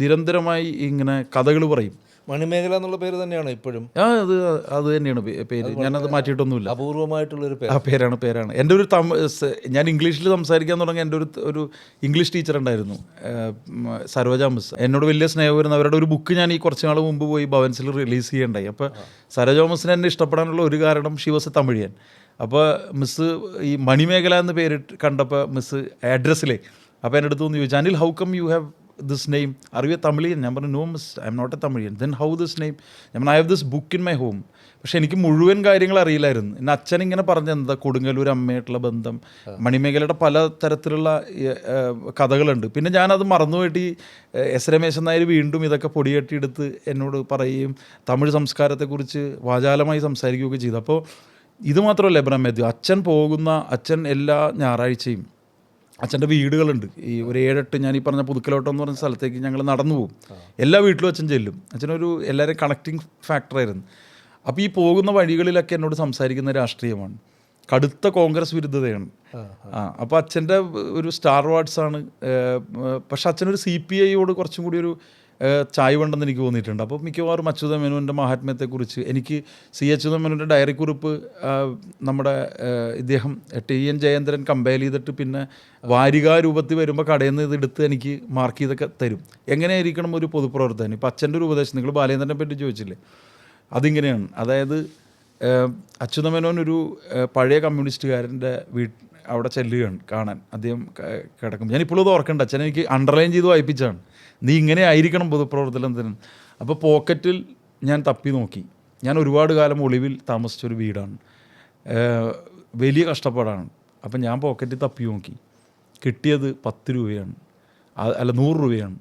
നിരന്തരമായി ഇങ്ങനെ കഥകൾ പറയും. മണിമേഖല എന്നുള്ള പേര് തന്നെയാണ് ഇപ്പോഴും? അത് തന്നെയാണ് പേര്, ഞാനത് മാറ്റിയിട്ടൊന്നുമില്ല. അപൂർവമായിട്ടുള്ളൊരു പേര്. പേരാണ്. എൻ്റെ ഒരു ഞാൻ ഇംഗ്ലീഷിൽ സംസാരിക്കാൻ തുടങ്ങി എൻ്റെ ഒരു ഇംഗ്ലീഷ് ടീച്ചർ ഉണ്ടായിരുന്നു, സരോജ മിസ്. എന്നോട് വലിയ സ്നേഹം വരുന്ന അവരുടെ ഒരു ബുക്ക് ഞാൻ ഈ കുറച്ച് നാൾ മുമ്പ് പോയി ഭവൻസിൽ റിലീസ് ചെയ്യണ്ടായി. അപ്പോൾ സരോജ മിസ്സിനെ എന്നെ ഇഷ്ടപ്പെടാനുള്ള ഒരു കാരണം ഷി വാസ് എ തമിഴിയൻ. അപ്പോൾ മിസ്സ് ഈ മണിമേഖല എന്ന് പേര് കണ്ടപ്പോൾ മിസ്സ് അഡ്രസ്സിലെ അപ്പോൾ എൻ്റെ അടുത്ത് ഒന്ന് ചോദിച്ചു, Anil how come you have this name, are you a Tamilian? ഞാൻ പറഞ്ഞു no miss, I am not a Tamilian. Then how this name? ഞാൻ പറഞ്ഞു I have this book in my home. പക്ഷെ എനിക്ക് മുഴുവൻ കാര്യങ്ങൾ അറിയില്ലായിരുന്നു. എന്നെ അച്ഛൻ ഇങ്ങനെ പറഞ്ഞ എന്താ കൊടുങ്ങല്ലൂർ അമ്മയായിട്ടുള്ള ബന്ധം, മണിമേഖലയുടെ പല തരത്തിലുള്ള കഥകളുണ്ട്. പിന്നെ ഞാനത് മറന്നുപോയിട്ട് ഈ എസ് രമേശൻ നായർ വീണ്ടും ഇതൊക്കെ പൊടിയെട്ടിയെടുത്ത് എന്നോട് പറയുകയും തമിഴ് സംസ്കാരത്തെക്കുറിച്ച് വാചാലമായി സംസാരിക്കുകയൊക്കെ ചെയ്തു. അപ്പോൾ ഇത് മാത്രമല്ല എബ്രഹാം മാത്യു, അച്ഛൻ എല്ലാ ഞായറാഴ്ചയും അച്ഛൻ്റെ വീടുകളുണ്ട്. ഈ ഒരു 7-8 ഞാൻ ഈ പറഞ്ഞ പുതുക്കലോട്ടം എന്ന് പറഞ്ഞ സ്ഥലത്തേക്ക് ഞങ്ങൾ നടന്നു പോകും. എല്ലാ വീട്ടിലും അച്ഛൻ ചെല്ലും. അച്ഛനൊരു എല്ലാവരെയും കണക്റ്റിംഗ് ഫാക്ടറായിരുന്നു. അപ്പോൾ ഈ പോകുന്ന വഴികളിലൊക്കെ എന്നോട് സംസാരിക്കുന്ന രാഷ്ട്രീയമാണ്, കടുത്ത കോൺഗ്രസ് വിരുദ്ധതയാണ്. അപ്പോൾ അച്ഛൻ്റെ ഒരു സ്റ്റാർ വാർഡ്സാണ്. പക്ഷെ അച്ഛനൊരു CPIയോട് കുറച്ചും കൂടി ഒരു ചായ്വുണ്ടെന്ന് എനിക്ക് തോന്നിയിട്ടുണ്ട്. അപ്പോൾ മിക്കവാറും അച്യുത മേനോൻ്റെ മഹാത്മ്യത്തെക്കുറിച്ച് എനിക്ക് അച്യുത മേനോൻ്റെ ഡയറി കുറിപ്പ് നമ്മുടെ ഇദ്ദേഹം TN ജയേന്ദ്രൻ കമ്പയൽ ചെയ്തിട്ട് പിന്നെ വാരികാ രൂപത്തിൽ വരുമ്പോൾ കടയിൽ നിന്ന് ഇതെടുത്ത് എനിക്ക് മാർക്ക് ചെയ്തൊക്കെ തരും. എങ്ങനെയായിരിക്കണം ഒരു പൊതുപ്രവർത്തകൻ? ഇപ്പോൾ അച്ഛൻ്റെ ഒരു ഉപദേശം, നിങ്ങൾ ബാലേന്ദ്രനെ പറ്റി ചോദിച്ചില്ലേ, അതിങ്ങനെയാണ്. അതായത് അച്യുത മേനോൻ ഒരു പഴയ കമ്മ്യൂണിസ്റ്റുകാരൻ്റെ അവിടെ ചെല്ലുകയാണ് കാണാൻ. അദ്ദേഹം കിടക്കും. ഞാനിപ്പോഴും അത് ഓർക്കണ്ട, അച്ഛൻ എനിക്ക് അണ്ടർലൈൻ ചെയ്ത് വായിപ്പിച്ചാണ്, നീ ഇങ്ങനെ ആയിരിക്കണം പൊതുപ്രവർത്തനത്തിന്. അപ്പോൾ പോക്കറ്റിൽ ഞാൻ തപ്പി നോക്കി. ഞാൻ ഒരുപാട് കാലം ഒളിവിൽ താമസിച്ചൊരു വീടാണ്, വലിയ കഷ്ടപ്പാടാണ്. അപ്പം ഞാൻ പോക്കറ്റിൽ തപ്പി നോക്കി, കിട്ടിയത് 10 രൂപയാണ്, അല്ല 100 രൂപയാണ്.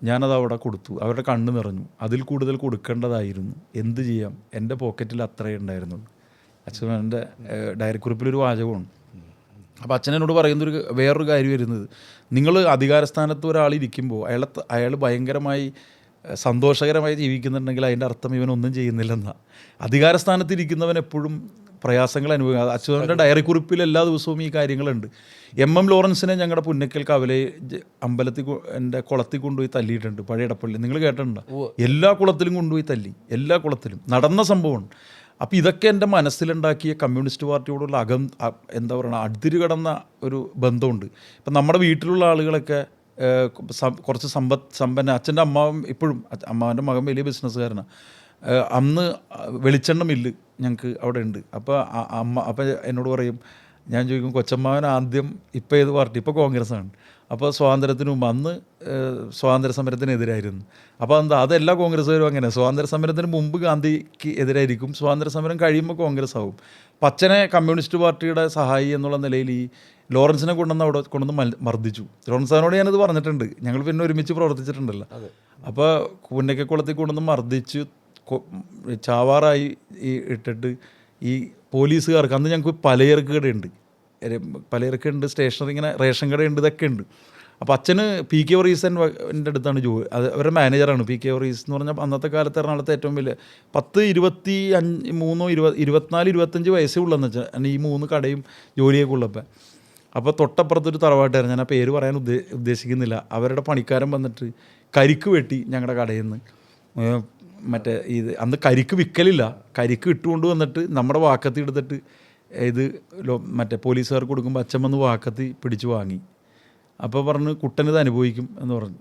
ഞാനത് അവിടെ കൊടുത്തു. അവരുടെ കണ്ണ് നിറഞ്ഞു. അതിൽ കൂടുതൽ കൊടുക്കേണ്ടതായിരുന്നു, എന്ത് ചെയ്യാം, എൻ്റെ പോക്കറ്റിൽ അത്രയേ ഉണ്ടായിരുന്നുള്ളൂ. അച്ഛൻ്റെ ഡയറി കുറിപ്പിലൊരു വാചകമാണ്. അപ്പോൾ അച്ഛനോട് പറയുന്നൊരു വേറൊരു കാര്യം വരുന്നത്, നിങ്ങൾ അധികാരസ്ഥാനത്ത് ഒരാളിരിക്കുമ്പോൾ അയാൾ ഭയങ്കരമായി സന്തോഷകരമായി ജീവിക്കുന്നുണ്ടെങ്കിൽ അതിൻ്റെ അർത്ഥം ഇവനൊന്നും ചെയ്യുന്നില്ലെന്നാണ്. അധികാരസ്ഥാനത്തിരിക്കുന്നവൻ എപ്പോഴും പ്രയാസങ്ങൾ അനുഭവിക്കുക. അച്യുതൻ്റെ ഡയറി കുറിപ്പിൽ എല്ലാ ദിവസവും ഈ കാര്യങ്ങളുണ്ട്. MM ലോറൻസിനെ ഞങ്ങളുടെ പുന്നക്കൽ കവല അമ്പലത്തിൽ എൻ്റെ കുളത്തിൽ കൊണ്ടുപോയി തല്ലിയിട്ടുണ്ട്, പഴയ ഇടപ്പള്ളി. നിങ്ങൾ കേട്ടിട്ടുണ്ടോ? എല്ലാ കുളത്തിലും കൊണ്ടുപോയി തല്ലി, എല്ലാ കുളത്തിലും നടന്ന സംഭവമാണ്. അപ്പോൾ ഇതൊക്കെ എൻ്റെ മനസ്സിലുണ്ടാക്കിയ കമ്മ്യൂണിസ്റ്റ് പാർട്ടിയോടുള്ള എന്താ പറയുക, അതിര് കടന്ന ഒരു ബന്ധമുണ്ട്. ഇപ്പം നമ്മുടെ വീട്ടിലുള്ള ആളുകളൊക്കെ കുറച്ച് സമ്പന്ന, അച്ഛൻ്റെ അമ്മാവൻ ഇപ്പോഴും, അമ്മാവൻ്റെ മകൻ വലിയ ബിസിനസ്സുകാരനാണ്. അന്ന് വെളിച്ചെണ്ണ മില്ല് ഞങ്ങൾക്ക് അവിടെ ഉണ്ട്. അപ്പോൾ അപ്പോൾ എന്നോട് പറയും, ഞാൻ ചോദിക്കും കൊച്ചമ്മാവൻ ആദ്യം ഇപ്പോൾ ഏത് പാർട്ടി? ഇപ്പോൾ കോൺഗ്രസ്സാണ്. അപ്പോൾ സ്വാതന്ത്ര്യത്തിന് മുമ്പ് അന്ന് സ്വാതന്ത്ര്യ സമരത്തിനെതിരായിരുന്നു. അപ്പോൾ അതെല്ലാ കോൺഗ്രസ്സുകാരും അങ്ങനെ, സ്വാതന്ത്ര്യ സമരത്തിന് മുമ്പ് ഗാന്ധിക്ക് എതിരായിരിക്കും, സ്വാതന്ത്ര്യ സമരം കഴിയുമ്പോൾ കോൺഗ്രസ് ആവും. അച്ഛനെ കമ്മ്യൂണിസ്റ്റ് പാർട്ടിയുടെ സഹായി എന്നുള്ള നിലയിൽ ഈ ലോറൻസിനെ കൊണ്ടുവന്ന് മർദ്ദിച്ചു. ലോറൻസ് സാറിനോട് ഞാനത് പറഞ്ഞിട്ടുണ്ട്, ഞങ്ങൾ പിന്നെ ഒരുമിച്ച് പ്രവർത്തിച്ചിട്ടുണ്ടല്ലോ. അപ്പോൾ പുന്നക്കക്കുളത്തിൽ കൊണ്ടുവന്ന് മർദ്ദിച്ച് ചാവാറായി ഇട്ടിട്ട് ഈ പോലീസുകാർക്ക്, അന്ന് ഞങ്ങൾക്ക് പലചരക്ക് കടയുണ്ട്, സ്റ്റേഷനറി, ഇങ്ങനെ റേഷൻ കടയുണ്ട്, ഇതൊക്കെ ഉണ്ട്. അപ്പോൾ അച്ഛന് PK വർഗീസിൻ്റെ അടുത്താണ് ജോലി. അവരുടെ മാനേജറാണ്. PK വർഗീസ് എന്ന് പറഞ്ഞാൽ അന്നത്തെ കാലത്ത് എറണാകുളത്തെ ഏറ്റവും വലിയ 24-25 വയസ്സേ ഉള്ളതെന്ന് വെച്ചാൽ ഈ 3 കടയും ജോലിയൊക്കെ ഉള്ളപ്പോൾ. അപ്പോൾ തൊട്ടപ്പുറത്തൊരു തറവാട്ടുകാരൻ, ഞാൻ ആ പേര് പറയാൻ ഉദ്ദേശിക്കുന്നില്ല, അവരുടെ പണിക്കാരൻ വന്നിട്ട് കരിക്ക് വെട്ടി ഞങ്ങളുടെ കടയിൽ നിന്ന്. മറ്റേ അന്ന് കരിക്ക് വിൽക്കലില്ല, കരിക്ക് ഇട്ടുകൊണ്ട് വന്നിട്ട് നമ്മുടെ വാക്കത്തി എടുത്തിട്ട് മറ്റേ പോലീസുകാർക്ക് കൊടുക്കുമ്പോൾ അച്ഛൻ വന്ന് വാക്കത്തി പിടിച്ച് വാങ്ങി. അപ്പോൾ പറഞ്ഞ് കുട്ടനിത് അനുഭവിക്കും എന്ന് പറഞ്ഞു.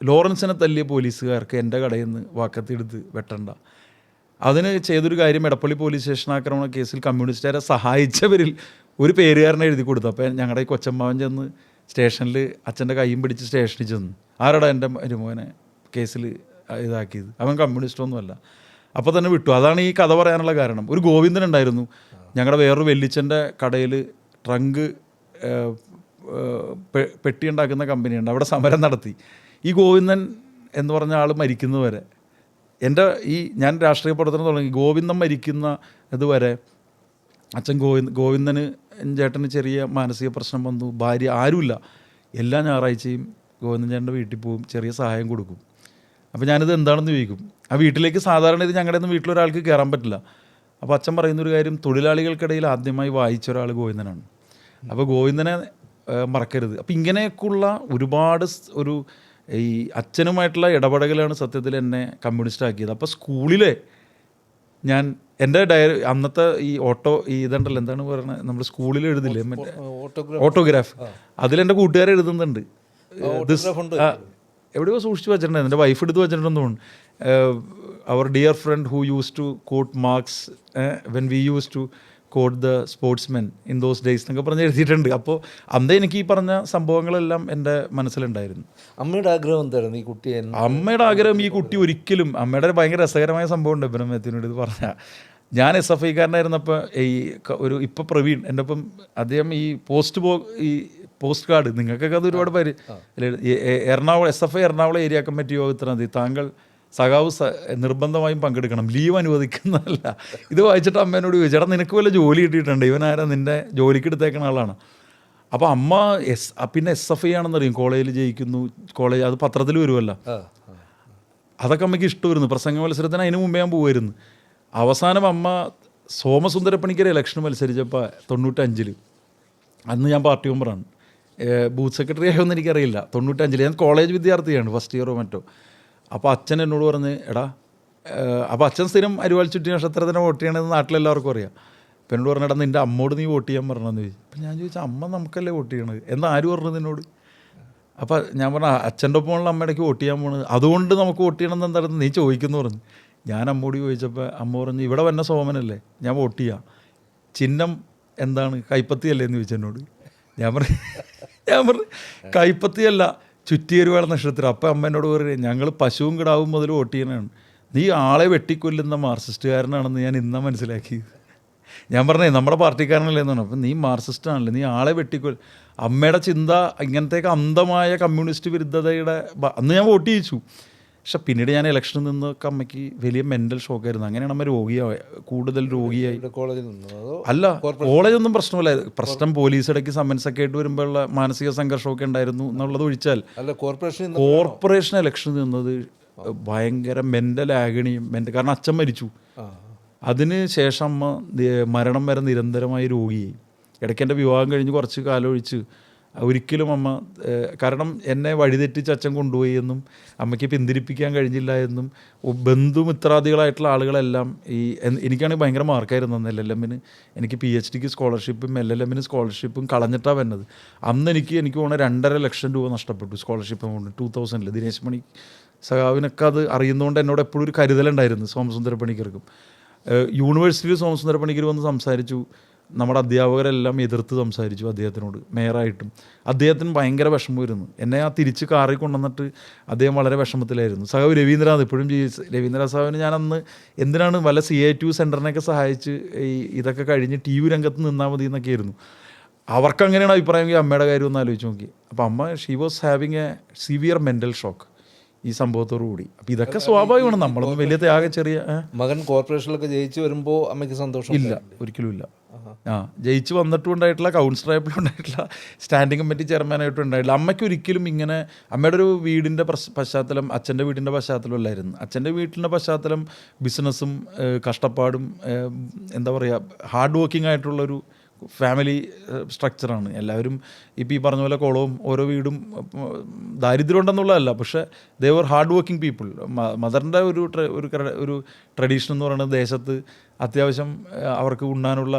ലോറൻസിനെ തല്ലിയ പോലീസുകാർക്ക് എൻ്റെ കടയിൽ നിന്ന് വാക്കത്തി എടുത്ത് വെട്ടണ്ട. അതിന് ചെയ്തൊരു കാര്യം, എടപ്പള്ളി പോലീസ് സ്റ്റേഷൻ ആക്രമണ കേസിൽ കമ്മ്യൂണിസ്റ്റുകാരെ സഹായിച്ചവരിൽ ഒരു പേരുകാരനെ എഴുതി കൊടുത്തു. അപ്പോൾ ഞങ്ങളുടെ ഈ കൊച്ചമ്മാവൻ ചെന്ന് സ്റ്റേഷനിൽ അച്ഛൻ്റെ കൈയും പിടിച്ച് സ്റ്റേഷനിൽ ചെന്നു, ആരാടാ എൻ്റെ മരുമോനെ കേസിൽ ഇതാക്കിയത്, അവൻ കമ്മ്യൂണിസ്റ്റൊന്നുമല്ല. അപ്പോൾ തന്നെ വിട്ടു. അതാണ് ഈ കഥ പറയാനുള്ള കാരണം. ഒരു ഗോവിന്ദൻ ഉണ്ടായിരുന്നു ഞങ്ങളുടെ വേറൊരു വെല്ലിച്ചൻ്റെ കടയിൽ, ട്രങ്ക് പെട്ടി ഉണ്ടാക്കുന്ന കമ്പനിയുണ്ട്, അവിടെ സമരം നടത്തി. ഈ ഗോവിന്ദൻ എന്ന് പറഞ്ഞ ആൾ മരിക്കുന്നതുവരെ, ഞാൻ രാഷ്ട്രീയ പ്രവർത്തനം തുടങ്ങി, ഗോവിന്ദൻ മരിക്കുന്ന ഇതുവരെ അച്ഛൻ ഗോവിന്ദന് ചേട്ടന് ചെറിയ മാനസിക പ്രശ്നം വന്നു, ഭാര്യ ആരുമില്ല. എല്ലാ ഞായറാഴ്ചയും ഗോവിന്ദൻ ചേട്ടൻ്റെ വീട്ടിൽ പോകും, ചെറിയ സഹായം കൊടുക്കും. അപ്പോൾ ഞാനിത് എന്താണെന്ന് ചോദിക്കും. ആ വീട്ടിലേക്ക് സാധാരണ ഇത് ഞങ്ങളുടെ ഒന്നും വീട്ടിലൊരാൾക്ക് കയറാൻ പറ്റില്ല. അപ്പോൾ അച്ഛൻ പറയുന്നൊരു കാര്യം, തൊഴിലാളികൾക്കിടയിൽ ആദ്യമായി വായിച്ച ഒരാൾ ഗോവിന്ദനാണ്. അപ്പോൾ ഗോവിന്ദനെ മറക്കരുത്. അപ്പം ഇങ്ങനെയൊക്കെയുള്ള ഒരുപാട് ഒരു ഈ അച്ഛനുമായിട്ടുള്ള ഇടപെടലാണ് സത്യത്തിൽ എന്നെ കമ്മ്യൂണിസ്റ്റ് ആക്കിയത്. അപ്പോൾ സ്കൂളിൽ ഞാൻ എൻ്റെ അന്നത്തെ ഈ ഇതുണ്ടല്ലോ, എന്താണ് പറയുന്നത്, നമ്മൾ സ്കൂളിൽ എഴുതില്ലേ ഓട്ടോഗ്രാഫ്, അതിലെൻ്റെ കൂട്ടുകാരെ എഴുതുന്നുണ്ട്. എവിടെയോ സൂക്ഷിച്ച് വെച്ചിട്ടുണ്ടായിരുന്നു, എൻ്റെ വൈഫ് എടുത്ത് വെച്ചിട്ടുണ്ടെന്ന് തോന്നുന്നു. അവർ dear friend who used to quote Marx when we used to quote the sportsmen in those days എന്നൊക്കെ പറഞ്ഞ് എഴുതിയിട്ടുണ്ട്. അപ്പോൾ അന്ന് എനിക്ക് ഈ പറഞ്ഞ സംഭവങ്ങളെല്ലാം എൻ്റെ മനസ്സിലുണ്ടായിരുന്നു. അമ്മയുടെ ആഗ്രഹം എന്തായിരുന്നു ഈ കുട്ടിയെ? അമ്മയുടെ ആഗ്രഹം ഈ കുട്ടി ഒരിക്കലും, അമ്മയുടെ ഭയങ്കര രസകരമായ സംഭവം ഉണ്ട് ഇബ്രഹ്മത്തിനോട് ഇത് പറഞ്ഞാൽ. ഞാൻ SFIക്കാരനായിരുന്നപ്പോൾ ഇപ്പോൾ പ്രവീൺ എൻ്റെ ഒപ്പം, അദ്ദേഹം ഈ പോസ്റ്റ് കാർഡ്, നിങ്ങൾക്കൊക്കെ അത് ഒരുപാട് പേര് Ernakulam SFI Ernakulam area committee യോഗത്തിന് മതി, താങ്കൾ സഖാവ് നിർബന്ധമായും പങ്കെടുക്കണം, ലീവ് അനുവദിക്കുന്നതല്ല. ഇത് വായിച്ചിട്ട് അമ്മേനോട് ചോദിച്ചു, ചേട്ടാ നിനക്ക് വല്ല ജോലി കിട്ടിയിട്ടുണ്ട്, ഇവനാരാ നിൻ്റെ ജോലിക്ക് എടുത്തേക്കുന്ന ആളാണ്. അപ്പോൾ അമ്മ പിന്നെ SFI ആണെന്നറിയും, കോളേജിൽ ജയിക്കുന്നു, കോളേജ് അത് പത്രത്തിൽ വരുമല്ലോ, അതൊക്കെ അമ്മയ്ക്ക് ഇഷ്ടമായിരുന്നു. പ്രസംഗ മത്സരത്തിന് അതിന് മുമ്പേ ഞാൻ പോകുമായിരുന്നു. അവസാനം അമ്മ സോമസുന്ദരപ്പണിക്കരെ ഇലക്ഷൻ മത്സരിച്ചപ്പോൾ 95 അന്ന് ഞാൻ പാർട്ടി മെമ്പറാണ്, ബൂത്ത് സെക്രട്ടറി ആയോന്ന് എനിക്കറിയില്ല. 95 ഞാൻ കോളേജ് വിദ്യാർത്ഥിയാണ്, ഫസ്റ്റ് ഇയറോ മറ്റോ. അപ്പോൾ അച്ഛൻ എന്നോട് പറഞ്ഞ്, എടാ, അപ്പോൾ അച്ഛൻ സ്ഥിരം അരിവാൾ ചുറ്റി നക്ഷത്രത്തിന് വോട്ട് ചെയ്യണമെന്ന് നാട്ടിലെല്ലാവർക്കും അറിയാം. അപ്പം എന്നോട് പറഞ്ഞ, എടാ നിൻ്റെ അമ്മോട് നീ വോട്ട് ചെയ്യാൻ പറഞ്ഞതെന്ന് ചോദിച്ചു. അപ്പം ഞാൻ ചോദിച്ചാൽ അമ്മ നമുക്കല്ലേ വോട്ട് ചെയ്യണത്, എന്താ ആര് പറഞ്ഞു നിന്നോട്? അപ്പോൾ ഞാൻ പറഞ്ഞ, അച്ഛൻ്റെ ഒപ്പമുള്ള അമ്മയിടയ്ക്ക് വോട്ട് ചെയ്യാൻ പോണത്, അതുകൊണ്ട് നമുക്ക് വോട്ട് ചെയ്യണം എന്ന് എന്തായിരുന്നു നീ ചോദിക്കുന്നു പറഞ്ഞു. ഞാൻ അമ്മോട് ചോദിച്ചപ്പോൾ അമ്മ പറഞ്ഞു, ഇവിടെ വന്ന സോമനല്ലേ, ഞാൻ വോട്ട് ചെയ്യാം, ചിഹ്നം എന്താണ്, കൈപ്പത്തിയല്ലേ എന്ന് ചോദിച്ചു എന്നോട്. ഞാൻ പറഞ്ഞു കൈപ്പത്തിയല്ല, ചുറ്റിയരുവാള നക്ഷത്രം. അപ്പം അമ്മ എന്നോട് പറയും, ഞങ്ങൾ പശുവും കിടാവും മുതൽ വോട്ട് ചെയ്യണതാണ്, നീ ആളെ വെട്ടിക്കൊല്ലുന്ന മാർക്സിസ്റ്റുകാരനാണെന്ന് ഞാൻ ഇന്നാ മനസ്സിലാക്കിയത്. ഞാൻ പറഞ്ഞേ നമ്മുടെ പാർട്ടിക്കാരനല്ലേ എന്ന് പറഞ്ഞു. അപ്പം നീ മാർക്സിസ്റ്റാണല്ലേ, നീ ആളെ അമ്മയുടെ ചിന്ത ഇങ്ങനത്തേക്ക് അന്ധമായ കമ്മ്യൂണിസ്റ്റ് വിരുദ്ധതയുടെ അന്ന് ഞാൻ വോട്ട് ചെയ്യിച്ചു. പക്ഷെ പിന്നീട് ഞാൻ ഇലക്ഷനിൽ നിന്നൊക്കെ അമ്മയ്ക്ക് വലിയ മെൻ്റൽ ഷോക്കായിരുന്നു. അങ്ങനെയാണ് അമ്മ കൂടുതൽ രോഗിയായി. അല്ല, കോളേജൊന്നും പ്രശ്നമല്ല, പ്രശ്നം പോലീസ് ഇടയ്ക്ക് സമൻസ് ഒക്കെ ആയിട്ട് വരുമ്പോഴുള്ള മാനസിക സംഘർഷമൊക്കെ ഉണ്ടായിരുന്നു എന്നുള്ളത് ഒഴിച്ചാൽ കോർപ്പറേഷൻ ഇലക്ഷനിൽ നിന്നത് ഭയങ്കര മെൻ്റൽ ആഗണിയും കാരണം അച്ഛൻ മരിച്ചു. അതിന് ശേഷം അമ്മ മരണം വരെ നിരന്തരമായി രോഗിയായി. ഇടയ്ക്ക് എൻ്റെ വിവാഹം കഴിഞ്ഞ് കുറച്ച് കാലം ഒഴിച്ച് ഒരിക്കലും അമ്മ, കാരണം എന്നെ വഴിതെറ്റിച്ച് അച്ഛൻ കൊണ്ടുപോയി എന്നും അമ്മയ്ക്ക് പിന്തിരിപ്പിക്കാൻ കഴിഞ്ഞില്ല എന്നും ബന്ധുമിത്രാദികളായിട്ടുള്ള ആളുകളെല്ലാം എനിക്കാണെങ്കിൽ ഭയങ്കര മാർക്കായിരുന്നു അന്ന് LLMന്. എനിക്ക് PhDക്ക് സ്കോളർഷിപ്പും LLMന് സ്കോളർഷിപ്പും കളഞ്ഞിട്ടാണ് വരുന്നത്. അന്ന് എനിക്ക് തോന്നുന്നത് 2.5 ലക്ഷം രൂപ നഷ്ടപ്പെട്ടു സ്കോളർഷിപ്പ് കൊണ്ട് 2000 ദിനേശ് മണി സഖാവിനൊക്കെ അത് അറിയുന്നതുകൊണ്ട് എന്നോട് എപ്പോഴും ഒരു കരുതലുണ്ടായിരുന്നു. സോമസുന്ദര പണിക്കർക്കും യൂണിവേഴ്സിറ്റിയിൽ സോമസുന്ദര പണിക്കർ വന്ന് സംസാരിച്ചു. നമ്മുടെ അധ്യാപകരെല്ലാം എതിർത്ത് സംസാരിച്ചു അദ്ദേഹത്തിനോട്, മേയറായിട്ടും. അദ്ദേഹത്തിന് ഭയങ്കര വിഷമമായിരുന്നു. എന്നെ തിരിച്ച് കാറിൽ കൊണ്ടുവന്നിട്ട് അദ്ദേഹം വളരെ വിഷമത്തിലായിരുന്നു. സഹാവ് രവീന്ദ്രനാഥ് ഇപ്പോഴും രവീന്ദ്രനാഥ് സാഹിബിന് ഞാൻ അന്ന് എന്തിനാണ് വല്ല CITU സെൻറ്ററിനെയൊക്കെ സഹായിച്ച് ഇതൊക്കെ കഴിഞ്ഞ് TV രംഗത്ത് നിന്നാൽ മതി എന്നൊക്കെ ആയിരുന്നു. അവർക്ക് അങ്ങനെയാണ് അഭിപ്രായമെങ്കിൽ അമ്മയുടെ കാര്യം ഒന്ന് ആലോചിച്ച് നോക്കി. അപ്പോൾ അമ്മ she was having A severe mental shock ഈ സംഭവത്തോടു കൂടി. അപ്പം ഇതൊക്കെ സ്വാഭാവികമാണ്. നമ്മളൊന്നും വലിയ ത്യാഗം ചെറിയ മകൻ കോർപ്പറേഷനിലൊക്കെ ജയിച്ച് വരുമ്പോൾ അമ്മയ്ക്ക് സന്തോഷം ഇല്ല, ഒരിക്കലും ഇല്ല. ജയിച്ച് വന്നിട്ടും ഉണ്ടായിട്ടില്ല, കൗൺസിലറായപ്പോഴും ഉണ്ടായിട്ടില്ല, സ്റ്റാൻഡിംഗ് കമ്മിറ്റി ചെയർമാനായിട്ടും ഉണ്ടായിട്ടില്ല. അമ്മയ്ക്ക് ഒരിക്കലും ഇങ്ങനെ അമ്മയുടെ ഒരു വീടിൻ്റെ പശ്ചാത്തലം അച്ഛൻ്റെ വീടിൻ്റെ പശ്ചാത്തലമല്ലായിരുന്നു. അച്ഛൻ്റെ വീട്ടിൻ്റെ പശ്ചാത്തലം ബിസിനസ്സും കഷ്ടപ്പാടും എന്താ പറയുക ഹാർഡ് വർക്കിംഗ് ആയിട്ടുള്ളൊരു ഫാമിലി സ്ട്രക്ചറാണ്. എല്ലാവരും ഇപ്പോൾ ഈ പറഞ്ഞ പോലെ കുളവും ഓരോ വീടും ദാരിദ്ര്യം ഉണ്ടെന്നുള്ളതല്ല, പക്ഷേ ദേ വർ ഹാർഡ് വർക്കിംഗ് പീപ്പിൾ. മദറിൻ്റെ ഒരു ട്രഡീഷൻ എന്ന് പറയുന്നത് ദേശത്ത് അത്യാവശ്യം അവർക്ക് ഉണ്ണാനുള്ള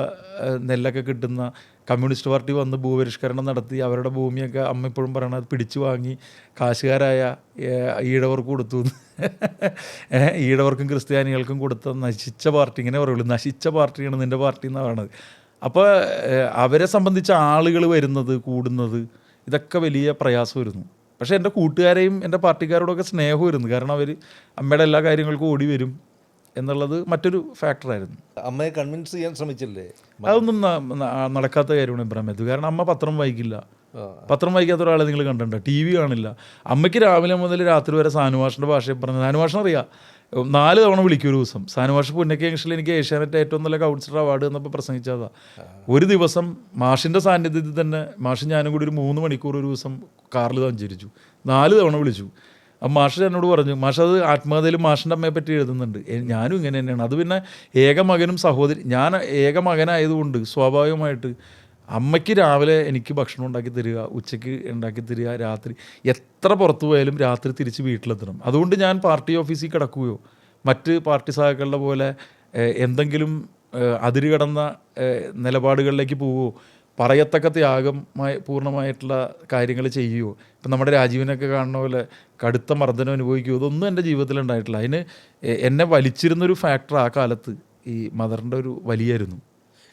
നെല്ലൊക്കെ കിട്ടുന്ന, കമ്മ്യൂണിസ്റ്റ് പാർട്ടി വന്ന് ഭൂപരിഷ്കരണം നടത്തി അവരുടെ ഭൂമിയൊക്കെ അമ്മ ഇപ്പോഴും പറയണത് പിടിച്ചു വാങ്ങി കാശുകാരായ ഈഴവർക്ക് കൊടുത്തു, ഈഴവർക്കും ക്രിസ്ത്യാനികൾക്കും കൊടുത്ത നശിച്ച പാർട്ടി, ഇങ്ങനെ പറയുള്ളൂ, നശിച്ച പാർട്ടിയാണ് നിൻ്റെ പാർട്ടി എന്നാണ് പറയണത്. അപ്പോൾ അവരെ സംബന്ധിച്ച ആളുകൾ വരുന്നത് കൂടുന്നത് ഇതൊക്കെ വലിയ പ്രയാസമായിരുന്നു. പക്ഷേ എൻ്റെ കൂട്ടുകാരെയും എൻ്റെ പാർട്ടിക്കാരോടൊക്കെ സ്നേഹമായിരുന്നു. കാരണം അവർ അമ്മയുടെ എല്ലാ കാര്യങ്ങൾക്കും ഓടി വരും എന്നുള്ളത് മറ്റൊരു ഫാക്ടറായിരുന്നു. അമ്മയെ കൺവിൻസ് ചെയ്യാൻ ശ്രമിച്ചില്ലേ? അതൊന്നും നടക്കാത്ത കാര്യമാണ് ഇബ്രാഹിം. കാരണം അമ്മ പത്രം വായിക്കില്ല. പത്രം വായിക്കാത്ത ഒരാളെ നിങ്ങൾ കണ്ടിട്ടുണ്ടോ? TV കാണില്ല. അമ്മയ്ക്ക് രാവിലെ മുതൽ രാത്രി വരെ സാനുവാഷിൻ്റെ ഭാഷയെ പറഞ്ഞ്, സാനുവാഷിനറിയാം, 4 തവണ വിളിക്കും ഒരു ദിവസം. സാനുവാഷ് പുന്നക്കേഷനിൽ എനിക്ക് ഏഷ്യാനെറ്റ് ഏറ്റവും നല്ല കൗൺസിലർ അവാർഡ് എന്നപ്പോൾ പ്രസംഗിച്ചതാണ്. ഒരു ദിവസം മാഷിൻ്റെ സാന്നിധ്യത്തിൽ തന്നെ മാഷും ഞാനും കൂടി ഒരു 3 മണിക്കൂർ ഒരു ദിവസം കാറിൽ സഞ്ചരിച്ചു. 4 തവണ വിളിച്ചു. അപ്പം മാഷ് എന്നോട് പറഞ്ഞു, മാഷ് അത് ആത്മകഥയിൽ മാഷിൻ്റെ അമ്മയെ പറ്റി എഴുതുന്നുണ്ട്. ഞാനും ഇങ്ങനെ തന്നെയാണ്. അത് പിന്നെ ഏക മകനും സഹോദരി, ഞാൻ ഏക മകനായതുകൊണ്ട് സ്വാഭാവികമായിട്ട് അമ്മയ്ക്ക് രാവിലെ എനിക്ക് ഭക്ഷണം ഉണ്ടാക്കി തരിക, ഉച്ചയ്ക്ക് ഉണ്ടാക്കി തരിക, രാത്രി എത്ര പുറത്തു പോയാലും രാത്രി തിരിച്ച് വീട്ടിലെത്തണം. അതുകൊണ്ട് ഞാൻ പാർട്ടി ഓഫീസിൽ കിടക്കുകയോ മറ്റ് പാർട്ടി സഹാക്കളുടെ പോലെ എന്തെങ്കിലും അതിര് കടന്ന നിലപാടുകളിലേക്ക് പോവുകയോ പറയത്തക്ക പൂർണ്ണമായിട്ടുള്ള കാര്യങ്ങൾ ചെയ്യുകയോ ഇപ്പം നമ്മുടെ രാജീവിനൊക്കെ കാണുന്ന പോലെ കടുത്ത മർദ്ദനം അനുഭവിക്കുകയോ ഇതൊന്നും എൻ്റെ ജീവിതത്തിൽ ഉണ്ടായിട്ടില്ല. അതിന് എന്നെ വലിച്ചിരുന്നൊരു ഫാക്ടർ ആ കാലത്ത് ഈ മദറിൻ്റെ ഒരു വലിയായിരുന്നു.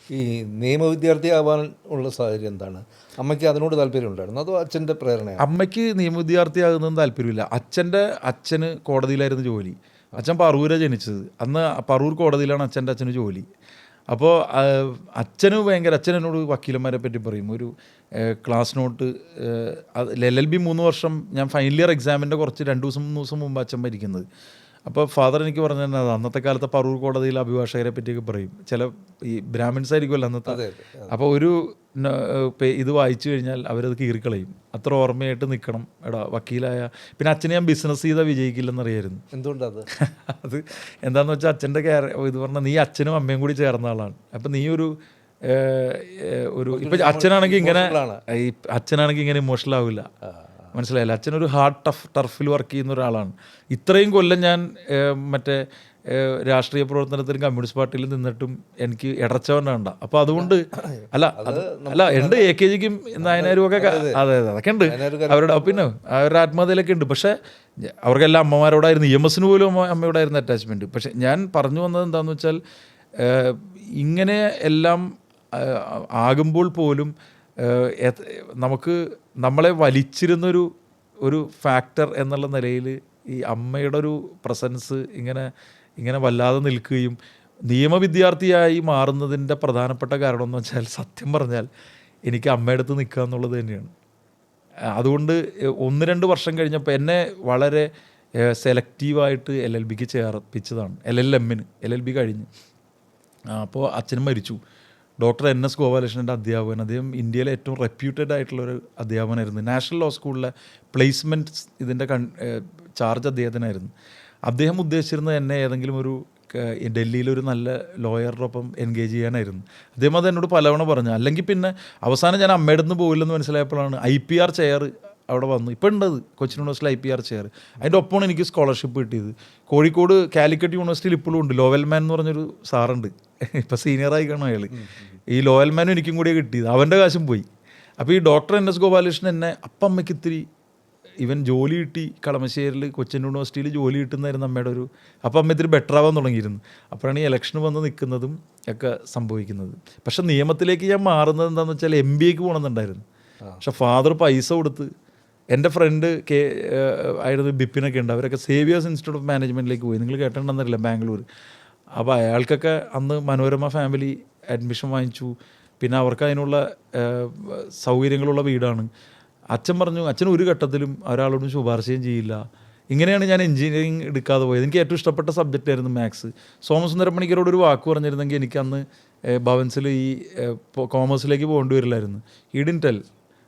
ഈ നിയമ വിദ്യാർത്ഥി ആവാൻ ഉള്ള സാഹചര്യം എന്താണ്? അമ്മയ്ക്ക് അതിനോട് താല്പര്യം ഉണ്ടായിരുന്നു അതോ അച്ഛൻ്റെ പ്രേരണയാണ്? അമ്മയ്ക്ക് നിയമ വിദ്യാർത്ഥിയാകുന്നതും താല്പര്യമില്ല. അച്ഛന് കോടതിയിലായിരുന്നു ജോലി. അച്ഛൻ പറൂരാണ് ജനിച്ചത്. അന്ന് പറൂർ കോടതിയിലാണ് അച്ഛന് ജോലി. അപ്പോൾ അച്ഛൻ എന്നോട് വക്കീലന്മാരെ പറ്റി പറയും. ഒരു ക്ലാസ് നോട്ട് LLB 3 വർഷം ഞാൻ ഫൈനൽ ഇയർ എക്സാമിൻ്റെ 3 ദിവസം മുമ്പ് അച്ഛൻ മരിക്കുന്നത്. അപ്പോൾ ഫാദർ എനിക്ക് പറഞ്ഞു തന്നെ അന്നത്തെ കാലത്തെ പറൂർ കോടതിയിൽ അഭിഭാഷകരെ പറ്റിയൊക്കെ പറയും. ചില ഈ ബ്രാഹ്മിൻസ് ആയിരിക്കുമല്ലോ അന്നത്തെ. അപ്പോൾ ഒരു ഇത് വായിച്ചു കഴിഞ്ഞാൽ അവരത് കീറിക്കളയും. അത്ര ഓർമ്മയായിട്ട് നിൽക്കണം എടാ വക്കീലായ. പിന്നെ അച്ഛനെ ഞാൻ ബിസിനസ് ചെയ്താൽ വിജയിക്കില്ലെന്നറിയായിരുന്നു. എന്തുകൊണ്ടത്? അത് എന്താണെന്ന് വെച്ചാൽ അച്ഛൻ്റെ ഇത് പറഞ്ഞാൽ നീ അച്ഛനും അമ്മയും കൂടി ചേർന്ന ആളാണ്. അപ്പം നീ ഒരു ഇപ്പം അച്ഛനാണെങ്കിൽ ഇങ്ങനെ ഇമോഷണൽ ആവില്ല. മനസ്സിലായില്ല. അച്ഛനൊരു ഹാർഡ് ടർഫിൽ വർക്ക് ചെയ്യുന്ന ഒരാളാണ്. ഇത്രയും കൊല്ലം ഞാൻ മറ്റേ രാഷ്ട്രീയ പ്രവർത്തനത്തിലും കമ്മ്യൂണിസ്റ്റ് പാർട്ടിയിൽ നിന്നിട്ടും എനിക്ക് ഇടച്ചവനുണ്ട. അപ്പോൾ അതുകൊണ്ട് ഉണ്ട് AKGക്കും 9000 ഒക്കെ അതൊക്കെ ഉണ്ട് അവരുടെ. പിന്നെ അവരുടെ ആത്മഹത്യയിലൊക്കെ ഉണ്ട്. പക്ഷേ അവർക്കെല്ലാം അമ്മമാരോടായിരുന്നു. EMS പോലും അമ്മയോടായിരുന്നു അറ്റാച്ച്മെൻറ്റ്. പക്ഷേ ഞാൻ പറഞ്ഞു വന്നത് എന്താണെന്ന് വെച്ചാൽ ഇങ്ങനെ എല്ലാം ആകുമ്പോൾ പോലും നമ്മളെ വലിച്ചിരുന്നൊരു ഫാക്ടർ എന്നുള്ള നിലയിൽ ഈ അമ്മയുടെ ഒരു പ്രസൻസ് ഇങ്ങനെ വല്ലാതെ നിൽക്കുകയും നിയമവിദ്യാർത്ഥിയായി മാറുന്നതിൻ്റെ പ്രധാനപ്പെട്ട കാരണം എന്ന് വെച്ചാൽ സത്യം പറഞ്ഞാൽ എനിക്ക് അമ്മയുടെ അടുത്ത് നിൽക്കുക എന്നുള്ളത് തന്നെയാണ്. അതുകൊണ്ട് 1-2 വർഷം കഴിഞ്ഞപ്പോൾ എന്നെ വളരെ സെലക്റ്റീവായിട്ട് LLBക്ക് ചേർപ്പിച്ചതാണ്. LLB കഴിഞ്ഞ്. അപ്പോൾ അച്ഛനും മരിച്ചു. ഡോക്ടർ NS ഗോപാലകൃഷ്ണൻ്റെ അധ്യാപകൻ. അദ്ദേഹം ഇന്ത്യയിലെ ഏറ്റവും റെപ്യൂട്ടഡ് ആയിട്ടുള്ളൊരു അധ്യാപകനായിരുന്നു. നാഷണൽ ലോ സ്കൂളിലെ പ്ലേസ്മെൻറ്റ്സ് ഇതിൻ്റെ ചാർജ് അദ്ദേഹത്തിനായിരുന്നു. അദ്ദേഹം ഉദ്ദേശിച്ചിരുന്നത് എന്നെ ഏതെങ്കിലും ഒരു ഡൽഹിയിലൊരു നല്ല ലോയറുടെ ഒപ്പം എൻഗേജ് ചെയ്യാനായിരുന്നു. അദ്ദേഹം അത് എന്നോട് പലവണ പറഞ്ഞു. അല്ലെങ്കിൽ പിന്നെ അവസാനം ഞാൻ അമ്മയുടെ നിന്ന് പോയില്ലെന്ന് മനസ്സിലായപ്പോഴാണ് IPR ചെയർ അവിടെ വന്നു. ഇപ്പോൾ ഉണ്ടത് കൊച്ചിൻ യൂണിവേഴ്സിറ്റിയിൽ IPR ചെയർ. അതിൻ്റെ ഒപ്പമാണ് എനിക്ക് സ്കോളർഷിപ്പ് കിട്ടിയത്. കോഴിക്കോട് കാലിക്കറ്റ് യൂണിവേഴ്സിറ്റിയിൽ ഇപ്പോഴും ഉണ്ട്. ലോവൽമാൻ എന്ന് പറഞ്ഞൊരു സാറുണ്ട്. ഇപ്പോൾ സീനിയറായി കാണും അയാൾ. ഈ ലോവൽമാനും എനിക്കും കൂടിയാണ് കിട്ടിയത്. അവൻ്റെ കാശും പോയി. അപ്പോൾ ഈ ഡോക്ടർ NS ഗോപാലകൃഷ്ണൻ എന്നെ അപ്പം അമ്മയ്ക്ക് ഇത്തിരി ജോലി കിട്ടി കളമശ്ശേരിയിൽ കൊച്ചിൻ യൂണിവേഴ്സിറ്റിയിൽ ജോലി കിട്ടുന്നതായിരുന്നു അമ്മയുടെ ഒരു. അപ്പം അമ്മ ഇത്തിരി ബെറ്റർ ആവാൻ തുടങ്ങിയിരുന്നു. അപ്പോഴാണ് ഈ ഇലക്ഷന് വന്ന് നിൽക്കുന്നതും ഒക്കെ സംഭവിക്കുന്നത്. പക്ഷെ നിയമത്തിലേക്ക് ഞാൻ മാറുന്നത് എന്താണെന്ന് വെച്ചാൽ MBAക്ക് പോകണമെന്നുണ്ടായിരുന്നു. പക്ഷെ ഫാദർ പൈസ കൊടുത്ത് എൻ്റെ ഫ്രണ്ട് ആയിരുന്നു ബിപിനൊക്കെ ഉണ്ട്. അവരൊക്കെ സേവിയേഴ്സ് ഇൻസ്റ്റിറ്റ്യൂട്ട് ഓഫ് മാനേജ്മെൻറ്റിലേക്ക് പോയി. നിങ്ങൾ കേട്ടിട്ടുണ്ടെന്നറിയില്ല, ബാംഗ്ലൂർ. അപ്പോൾ അയാൾക്കൊക്കെ അന്ന് മനോരമ ഫാമിലി അഡ്മിഷൻ വാങ്ങിച്ചു. പിന്നെ അവർക്ക് അതിനുള്ള സൗകര്യങ്ങളുള്ള വീടാണ്. അച്ഛൻ പറഞ്ഞു അച്ഛൻ ഒരു ഘട്ടത്തിലും ഒരാളോടും ശുപാർശയും ചെയ്യില്ല. ഇങ്ങനെയാണ് ഞാൻ എഞ്ചിനീയറിംഗ് എടുക്കാതെ പോയത്. എനിക്ക് ഏറ്റവും ഇഷ്ടപ്പെട്ട സബ്ജക്റ്റ് ആയിരുന്നു മാത്സ്. സോമസുന്ദരം പണിക്കരോട് ഒരു വാക്ക് പറഞ്ഞിരുന്നെങ്കിൽ എനിക്ക് അന്ന് ഭവൻസിൽ ഈ കോമേഴ്സിലേക്ക് പോകേണ്ടി വരില്ലായിരുന്നു. ഈഡിൻറ്റൽ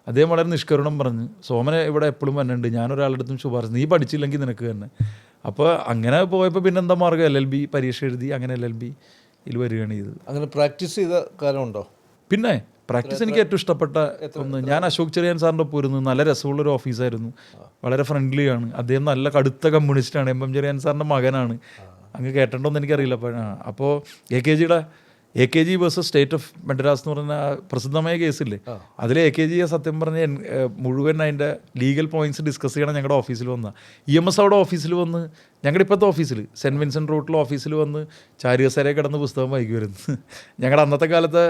അദ്ദേഹം വളരെ നിഷ്കരുണം പറഞ്ഞ് സോമനെ ഇവിടെ എപ്പോഴും വന്നിട്ടുണ്ട്, ഞാനൊരാളുടെ അടുത്തും ശുപാർശ, നീ പഠിച്ചില്ലെങ്കിൽ നിനക്ക് തന്നെ. അപ്പോൾ അങ്ങനെ പോയപ്പോൾ പിന്നെന്താ മാർഗ്ഗം, LLB പരീക്ഷ എഴുതി. അങ്ങനെ LLBയിൽ വരികയാണ് ചെയ്തത്. അങ്ങനെ പ്രാക്ടീസ് ചെയ്ത കാലമുണ്ടോ? പിന്നെ പ്രാക്ടീസ് എനിക്ക് ഏറ്റവും ഇഷ്ടപ്പെട്ട ഒന്ന്, ഞാൻ അശോക് ചെറിയാൻ സാറിൻ്റെ ഒപ്പം ഇരുന്നു. നല്ല രസമുള്ളൊരു ഓഫീസായിരുന്നു, വളരെ ഫ്രണ്ട്ലിയാണ്. അദ്ദേഹം നല്ല കടുത്ത കമ്മ്യൂണിസ്റ്റാണ്. MM ചെറിയാൻ സാറിൻ്റെ മകനാണ്. അങ്ങ് കേട്ടിട്ടുണ്ടോയെന്ന് എനിക്കറിയില്ല. അപ്പോൾ AKG versus state of Madras എന്ന് പറഞ്ഞ പ്രസിദ്ധമായ കേസില്ലേ, അതിൽ AKGയെ സത്യം പറഞ്ഞ മുഴുവൻ അതിൻ്റെ ലീഗൽ പോയിൻറ്റ്സ് ഡിസ്കസ് ചെയ്യണം ഞങ്ങളുടെ ഓഫീസിൽ വന്ന. EMS അവിടെ ഓഫീസിൽ വന്ന്, ഞങ്ങളുടെ ഇപ്പോഴത്തെ ഓഫീസിൽ സെൻറ്റ് വിൻസെൻ്റ് റോട്ടിലെ ഓഫീസിൽ വന്ന് ചാരികസേരെ കിടന്ന് പുസ്തകം വായിക്കുമായിരുന്നു. ഞങ്ങളുടെ അന്നത്തെ കാലത്തെ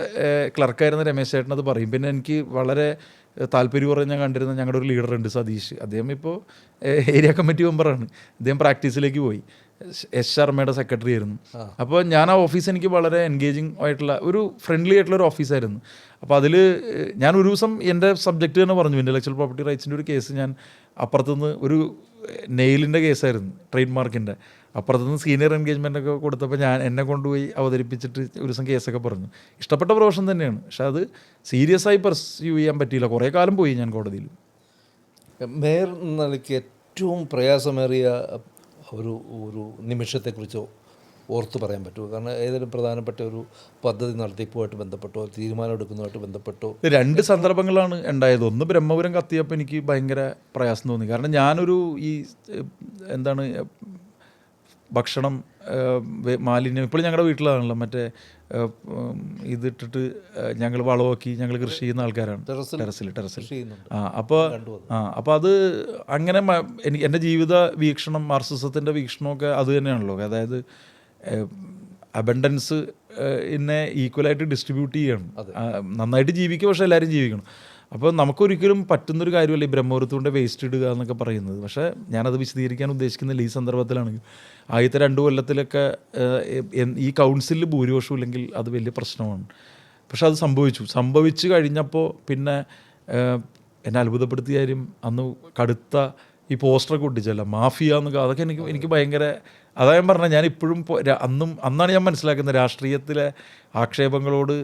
ക്ലർക്കായിരുന്ന രമേശ് ചേട്ടൻ അത് പറയും. പിന്നെ എനിക്ക് വളരെ താല്പര്യപൂർവ്വം ഞാൻ കണ്ടിരുന്ന ഞങ്ങളുടെ ഒരു ലീഡറുണ്ട് സതീഷ്. അദ്ദേഹം ഇപ്പോൾ ഏരിയ കമ്മിറ്റി മെമ്പറാണ്. അദ്ദേഹം പ്രാക്ടീസിലേക്ക് പോയി. S ശർമ്മയുടെ സെക്രട്ടറി ആയിരുന്നു. അപ്പോൾ ഞാൻ ആ ഓഫീസ് എനിക്ക് വളരെ എൻഗേജിങ് ആയിട്ടുള്ള ഒരു ഫ്രണ്ട്ലി ആയിട്ടുള്ള ഒരു ഓഫീസായിരുന്നു. അപ്പോൾ അതിൽ ഞാൻ ഒരു ദിവസം എൻ്റെ സബ്ജക്റ്റ് തന്നെ പറഞ്ഞു, ഇൻ്റലക്ച്വൽ പ്രോപ്പർട്ടി റൈറ്റ്സിൻ്റെ ഒരു കേസ് ഞാൻ അപ്പുറത്തുനിന്ന്, ഒരു നെയിലിൻ്റെ കേസായിരുന്നു, ട്രേഡ് മാർക്കിൻ്റെ. അപ്പുറത്തുനിന്ന് സീനിയർ എൻഗേജ്മെൻ്റ് ഒക്കെ കൊടുത്തപ്പോൾ എന്നെ കൊണ്ടുപോയി അവതരിപ്പിച്ചിട്ട് ഒരു ദിവസം കേസൊക്കെ പറഞ്ഞു. ഇഷ്ടപ്പെട്ട പ്രൊഫഷൻ തന്നെയാണ്, പക്ഷെ അത് സീരിയസ് ആയി പെർസ്യൂ ചെയ്യാൻ പറ്റിയില്ല. കുറേ കാലം പോയി ഞാൻ കോടതിയിൽ. മേയർ എന്ന നിലയ്ക്ക് ഏറ്റവും പ്രയാസമേറിയ ഒരു നിമിഷത്തെക്കുറിച്ചോ ഓർത്ത് പറയാൻ പറ്റുമോ? കാരണം ഏതെങ്കിലും പ്രധാനപ്പെട്ട ഒരു പദ്ധതി നടത്തിപ്പുമായിട്ട് ബന്ധപ്പെട്ടോ തീരുമാനം എടുക്കുന്നതുമായിട്ട് ബന്ധപ്പെട്ടോ? രണ്ട് സന്ദർഭങ്ങളാണ് ഉണ്ടായത്. ഒന്ന് ബ്രഹ്മപുരം കത്തിയപ്പോൾ എനിക്ക് ഭയങ്കര പ്രയാസം തോന്നി. കാരണം ഞാനൊരു ഈ എന്താണ് ഭക്ഷണം മാലിന്യം ഇപ്പോഴും ഞങ്ങളുടെ വീട്ടിലാണല്ലോ മറ്റേ ഇതിട്ടിട്ട് ഞങ്ങൾ വളമാക്കി ഞങ്ങൾ കൃഷി ചെയ്യുന്ന ആൾക്കാരാണ്. ടെറസിൽ അപ്പോൾ അത് അങ്ങനെ എനിക്ക് എൻ്റെ ജീവിത വീക്ഷണം മാർക്സിസത്തിൻ്റെ വീക്ഷണമൊക്കെ അത് തന്നെയാണല്ലോ. അതായത് അബൻഡൻസ് ഇന്നെ ഈക്വലായിട്ട് ഡിസ്ട്രിബ്യൂട്ട് ചെയ്യണം, നന്നായിട്ട് ജീവിക്കുക, പക്ഷേ എല്ലാവരും ജീവിക്കണം. അപ്പോൾ നമുക്കൊരിക്കലും പറ്റുന്നൊരു കാര്യമല്ല ഈ ബ്രഹ്മപുരത്തിൻ്റെ വേസ്റ്റ് ഇടുക എന്നൊക്കെ പറയുന്നത്. പക്ഷേ ഞാനത് വിശദീകരിക്കാൻ ഉദ്ദേശിക്കുന്നില്ല ഈ സന്ദർഭത്തിലാണെങ്കിൽ. ആദ്യത്തെ 2 കൊല്ലത്തിലൊക്കെ ഈ കൗൺസിലിൽ ഭൂരിപക്ഷം ഇല്ലെങ്കിൽ അത് വലിയ പ്രശ്നമാണ്. പക്ഷെ അത് സംഭവിച്ചു കഴിഞ്ഞപ്പോൾ പിന്നെ എന്നെ അത്ഭുതപ്പെടുത്തിയ കാര്യം അന്ന് കടുത്ത ഈ പോസ്റ്ററൊക്കെ ഒട്ടിച്ചല്ല മാഫിയ എന്നൊക്കെ, അതൊക്കെ എനിക്ക് ഭയങ്കര അതാ ഞാൻ പറഞ്ഞത്. ഞാൻ ഇപ്പോഴും അന്നാണ് ഞാൻ മനസ്സിലാക്കുന്നത് രാഷ്ട്രീയത്തിലെ ആക്ഷേപങ്ങളോട്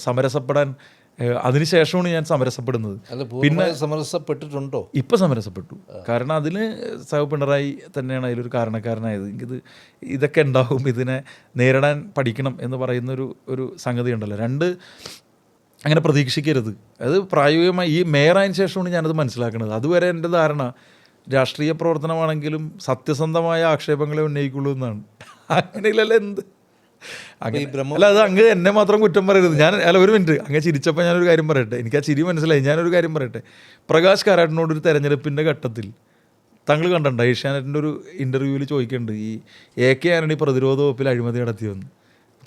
സമരസപ്പെടാൻ അതിനുശേഷമാണ് ഞാൻ സമരസപ്പെടുന്നത്. പിന്നെ സമരസപ്പെട്ടിട്ടുണ്ടോ? ഇപ്പം സമരസപ്പെട്ടു. കാരണം അതിന് പിണറായി തന്നെയാണ് അതിലൊരു കാരണക്കാരനായത്. ഇതൊക്കെ ഉണ്ടാവും, ഇതിനെ നേരിടാൻ പഠിക്കണം എന്ന് പറയുന്നൊരു സംഗതി ഉണ്ടല്ലോ. അങ്ങനെ പ്രതീക്ഷിക്കരുത്. അത് പ്രായോഗികമായി ഈ മേയറായതിനു ശേഷമാണ് ഞാനത് മനസ്സിലാക്കുന്നത്. അതുവരെ എൻ്റെ ധാരണ രാഷ്ട്രീയ പ്രവർത്തനമാണെങ്കിലും സത്യസന്ധമായ ആക്ഷേപങ്ങളെ ഉന്നയിക്കുള്ളൂ എന്നാണ്. അങ്ങനെയില്ലല്ലോ എന്ത് അല്ല, അത് അങ്ങ് എന്നെ മാത്രം കുറ്റം പറയരുത്. ഒരു മിനിറ്റ്, അങ്ങ് ചിരിച്ചപ്പോൾ ഞാനൊരു കാര്യം പറയട്ടെ. എനിക്ക് ആ ചിരി മനസ്സിലായി. ഞാനൊരു കാര്യം പറയട്ടെ. പ്രകാശ് കാരാട്ടിനോടൊരു തെരഞ്ഞെടുപ്പിൻ്റെ ഘട്ടത്തിൽ താങ്കൾ കണ്ടിട്ടുണ്ടോ? ഏഷ്യാനെറ്റിൻ്റെ ഒരു ഇൻ്റർവ്യൂവിൽ ചോദിക്കുന്നുണ്ട് ഈ AK ആന്റണി പ്രതിരോധ വകുപ്പിൽ അഴിമതി നടത്തിയെന്ന്.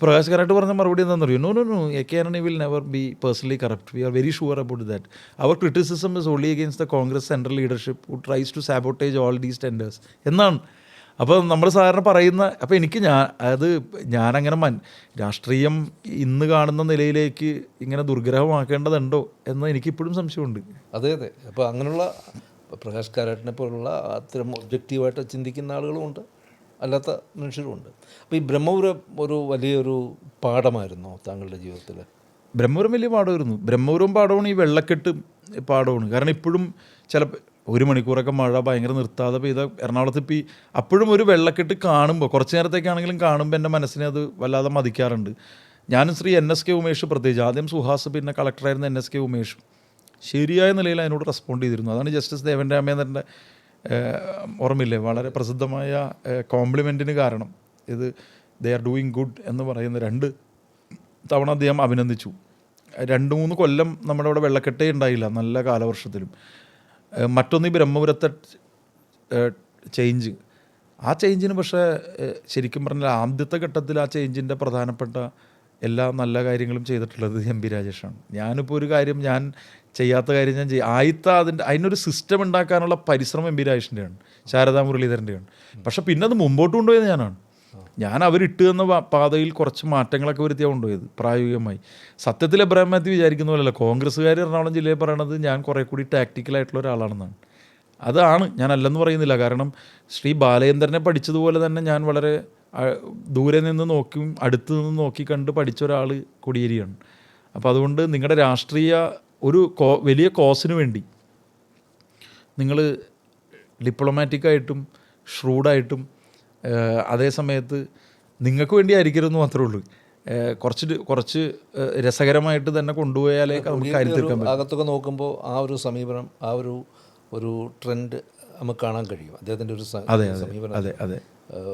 പ്രകാശ് കാരാട്ട് പറഞ്ഞ മറുപടി എന്താണെന്ന് അറിയോ? No AK Antony will never be personally corrupt. We are very sure about that. Our criticism is only against the Congress central leadership who tries to sabotage all these tenders എന്നാണ്. അപ്പോൾ നമ്മൾ സാധാരണ പറയുന്ന, അപ്പോൾ ഞാനങ്ങനെ രാഷ്ട്രീയം ഇന്ന് കാണുന്ന നിലയിലേക്ക് ഇങ്ങനെ ദുർഗ്രഹമാക്കേണ്ടതുണ്ടോ എന്ന് എനിക്കിപ്പോഴും സംശയമുണ്ട്. അതെ. അപ്പോൾ അങ്ങനെയുള്ള പ്രകാശ് കാരാട്ടിനെ പോലുള്ള അത്തരം ഒബ്ജക്റ്റീവായിട്ട് ചിന്തിക്കുന്ന ആളുകളുമുണ്ട്, അല്ലാത്ത മനുഷ്യരുമുണ്ട്. അപ്പോൾ ഈ ബ്രഹ്മപുരം ഒരു വലിയൊരു പാഠമായിരുന്നോ താങ്കളുടെ ജീവിതത്തിൽ? ബ്രഹ്മപുരം വലിയ പാഠമായിരുന്നു. ബ്രഹ്മപുരം പാഠമാണ്, ഈ വെള്ളക്കെട്ട് പാഠമാണ്. കാരണം ഇപ്പോഴും ചിലപ്പോൾ 1 മണിക്കൂറൊക്കെ മഴ ഭയങ്കര നിർത്താതെ പെയ്ത എറണാകുളത്ത് ഇപ്പോൾ അപ്പോഴും ഒരു വെള്ളക്കെട്ട് കാണുമ്പോൾ, കുറച്ച് നേരത്തേക്കാണെങ്കിലും കാണുമ്പോൾ എൻ്റെ മനസ്സിനെ അത് വല്ലാതെ മതിക്കാറുണ്ട്. ഞാനും ശ്രീ NSK ഉമേഷ്, പ്രത്യേകിച്ച് ആദ്യം സുഹാസ്, പിന്നെ കളക്ടറായിരുന്ന NSK ഉമേഷ് ശരിയായ നിലയിൽ അതിനോട് റെസ്പോണ്ട് ചെയ്തിരുന്നു. അതാണ് ജസ്റ്റിസ് ദേവൻ രാമേന്ദ്രൻ്റെ ഓർമ്മയില്ലേ വളരെ പ്രസിദ്ധമായ കോംപ്ലിമെൻറ്റിന് കാരണം. ഇത് ദേ ആർ ഡൂയിങ് ഗുഡ് എന്ന് പറയുന്ന 2 തവണ അദ്ദേഹം അഭിനന്ദിച്ചു. 2-3 കൊല്ലം നമ്മുടെ ഇവിടെ വെള്ളക്കെട്ടേ ഉണ്ടായില്ല നല്ല കാലവർഷത്തിലും. മറ്റൊന്ന് ഈ ബ്രഹ്മപുരത്തെ ചേഞ്ച്, ആ ചേഞ്ചിന് പക്ഷേ ശരിക്കും പറഞ്ഞാൽ ആദ്യത്തെ ഘട്ടത്തിൽ ആ ചേഞ്ചിൻ്റെ പ്രധാനപ്പെട്ട എല്ലാ നല്ല കാര്യങ്ങളും ചെയ്തിട്ടുള്ളത് MP രാജേഷാണ്. ഞാനിപ്പോൾ ഒരു കാര്യം ഞാൻ ചെയ്യാത്ത കാര്യം ഞാൻ അതിനൊരു സിസ്റ്റം ഉണ്ടാക്കാനുള്ള പരിശ്രമം MP രാജേഷിൻ്റെയാണ്, ശാരദാ മുരളീധരൻ്റെയാണ്. പക്ഷെ പിന്നെ അത് മുമ്പോട്ട് കൊണ്ടുപോയത് ഞാൻ അവരിട്ട് തന്ന പാതയിൽ കുറച്ച് മാറ്റങ്ങളൊക്കെ വരുത്തിയാണ് കൊണ്ടുപോയത് പ്രായോഗികമായി. സത്യത്തിൽ എബ്രഹാം മാത്യു വിചാരിക്കുന്ന പോലെയല്ല. കോൺഗ്രസ്സുകാർ എറണാകുളം ജില്ലയിൽ പറയണത് ഞാൻ കുറേ കൂടി ടാക്റ്റിക്കലായിട്ടുള്ള ഒരാളാണെന്നാണ്. അതാണ്, ഞാൻ അല്ലെന്ന് പറയുന്നില്ല. കാരണം ശ്രീ ബാലചന്ദ്രനെ പഠിച്ചതുപോലെ തന്നെ ഞാൻ വളരെ ദൂരെ നിന്ന് നോക്കിയും അടുത്ത് നിന്ന് നോക്കി കണ്ട് പഠിച്ച ഒരാൾ കോടിയേരിയാണ്. അപ്പോൾ അതുകൊണ്ട് നിങ്ങളുടെ രാഷ്ട്രീയ ഒരു വലിയ കോസിന് വേണ്ടി നിങ്ങൾ ഡിപ്ലോമാറ്റിക്കായിട്ടും ഷ്രൂഡായിട്ടും അതേ സമയത്ത് നിങ്ങൾക്ക് വേണ്ടി ആയിരിക്കരുതെന്ന് മാത്രമേ ഉള്ളൂ. കുറച്ച് രസകരമായിട്ട് തന്നെ കൊണ്ടുപോയാലേ നമുക്ക് കാര്യം തീർക്കാൻ പറ്റും. അകത്തൊക്കെ നോക്കുമ്പോൾ ആ ഒരു സമീപനം, ആ ഒരു ട്രെൻഡ് നമുക്ക് കാണാൻ കഴിയും അദ്ദേഹത്തിൻ്റെ ഒരു സമീപനം. അതെ.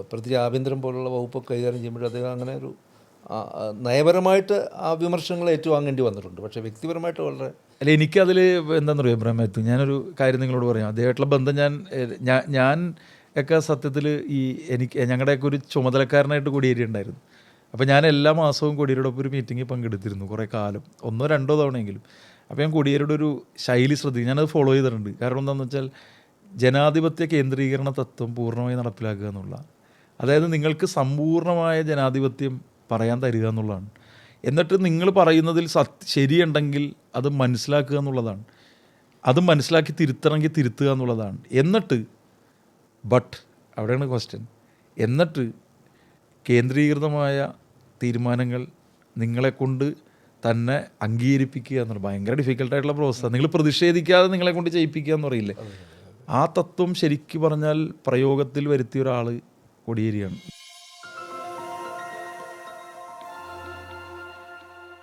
പ്രത്യേകിച്ച് ആഭ്യന്തരം പോലുള്ള വകുപ്പൊക്കെ കൈകാര്യം ചെയ്യുമ്പോൾ അദ്ദേഹം അങ്ങനെ ഒരു നയപരമായിട്ട് ആ വിമർശനങ്ങൾ ഏറ്റുവാങ്ങേണ്ടി വന്നിട്ടുണ്ട്. പക്ഷേ വ്യക്തിപരമായിട്ട് വളരെ എനിക്കതിൽ എന്താണെന്ന് പറയുക എബ്രഹാം മാത്യു, ഞാനൊരു കാര്യം നിങ്ങളോട് പറയാം. അദ്ദേഹമായിട്ടുള്ള ബന്ധം ഞാൻ ഒക്കെ സത്യത്തിൽ ഞങ്ങളുടെയൊക്കെ ഒരു ചുമതലക്കാരനായിട്ട് കോടിയേരി ഉണ്ടായിരുന്നു. അപ്പോൾ ഞാൻ എല്ലാ മാസവും കോടിയേരിയോടൊപ്പം ഒരു മീറ്റിങ്ങിൽ പങ്കെടുത്തിരുന്നു കുറേ കാലം, 1-2 തവണയെങ്കിലും. അപ്പോൾ ഞാൻ കോടിയേരിയുടെ ഒരു ശൈലി ശ്രദ്ധിക്കും, ഞാനത് ഫോളോ ചെയ്തിട്ടുണ്ട്. കാരണം എന്താണെന്ന് വെച്ചാൽ ജനാധിപത്യ കേന്ദ്രീകരണ തത്വം പൂർണ്ണമായി നടപ്പിലാക്കുക എന്നുള്ള, അതായത് നിങ്ങൾക്ക് സമ്പൂർണ്ണമായ ജനാധിപത്യം പറയാൻ തരിക എന്നുള്ളതാണ്. എന്നിട്ട് നിങ്ങൾ പറയുന്നതിൽ ശരിയുണ്ടെങ്കിൽ അത് മനസ്സിലാക്കുക എന്നുള്ളതാണ്. അത് മനസ്സിലാക്കി തിരുത്തണമെങ്കിൽ തിരുത്തുക എന്നുള്ളതാണ്. എന്നിട്ട് അവിടെയാണ് ക്വസ്റ്റ്യൻ. എന്നിട്ട് കേന്ദ്രീകൃതമായ തീരുമാനങ്ങൾ നിങ്ങളെക്കൊണ്ട് തന്നെ അംഗീകരിപ്പിക്കുക എന്നുള്ള ഭയങ്കര ഡിഫിക്കൽട്ടായിട്ടുള്ള പ്രോസസ്സാണ്. നിങ്ങൾ പ്രതിഷേധിക്കാതെ നിങ്ങളെ കൊണ്ട് ചെയ്യിപ്പിക്കുക എന്ന് പറയില്ലേ, ആ തത്വം ശരിക്കും പറഞ്ഞാൽ പ്രയോഗത്തിൽ വരുത്തിയ ഒരാൾ കോടിയേരിയാണ്.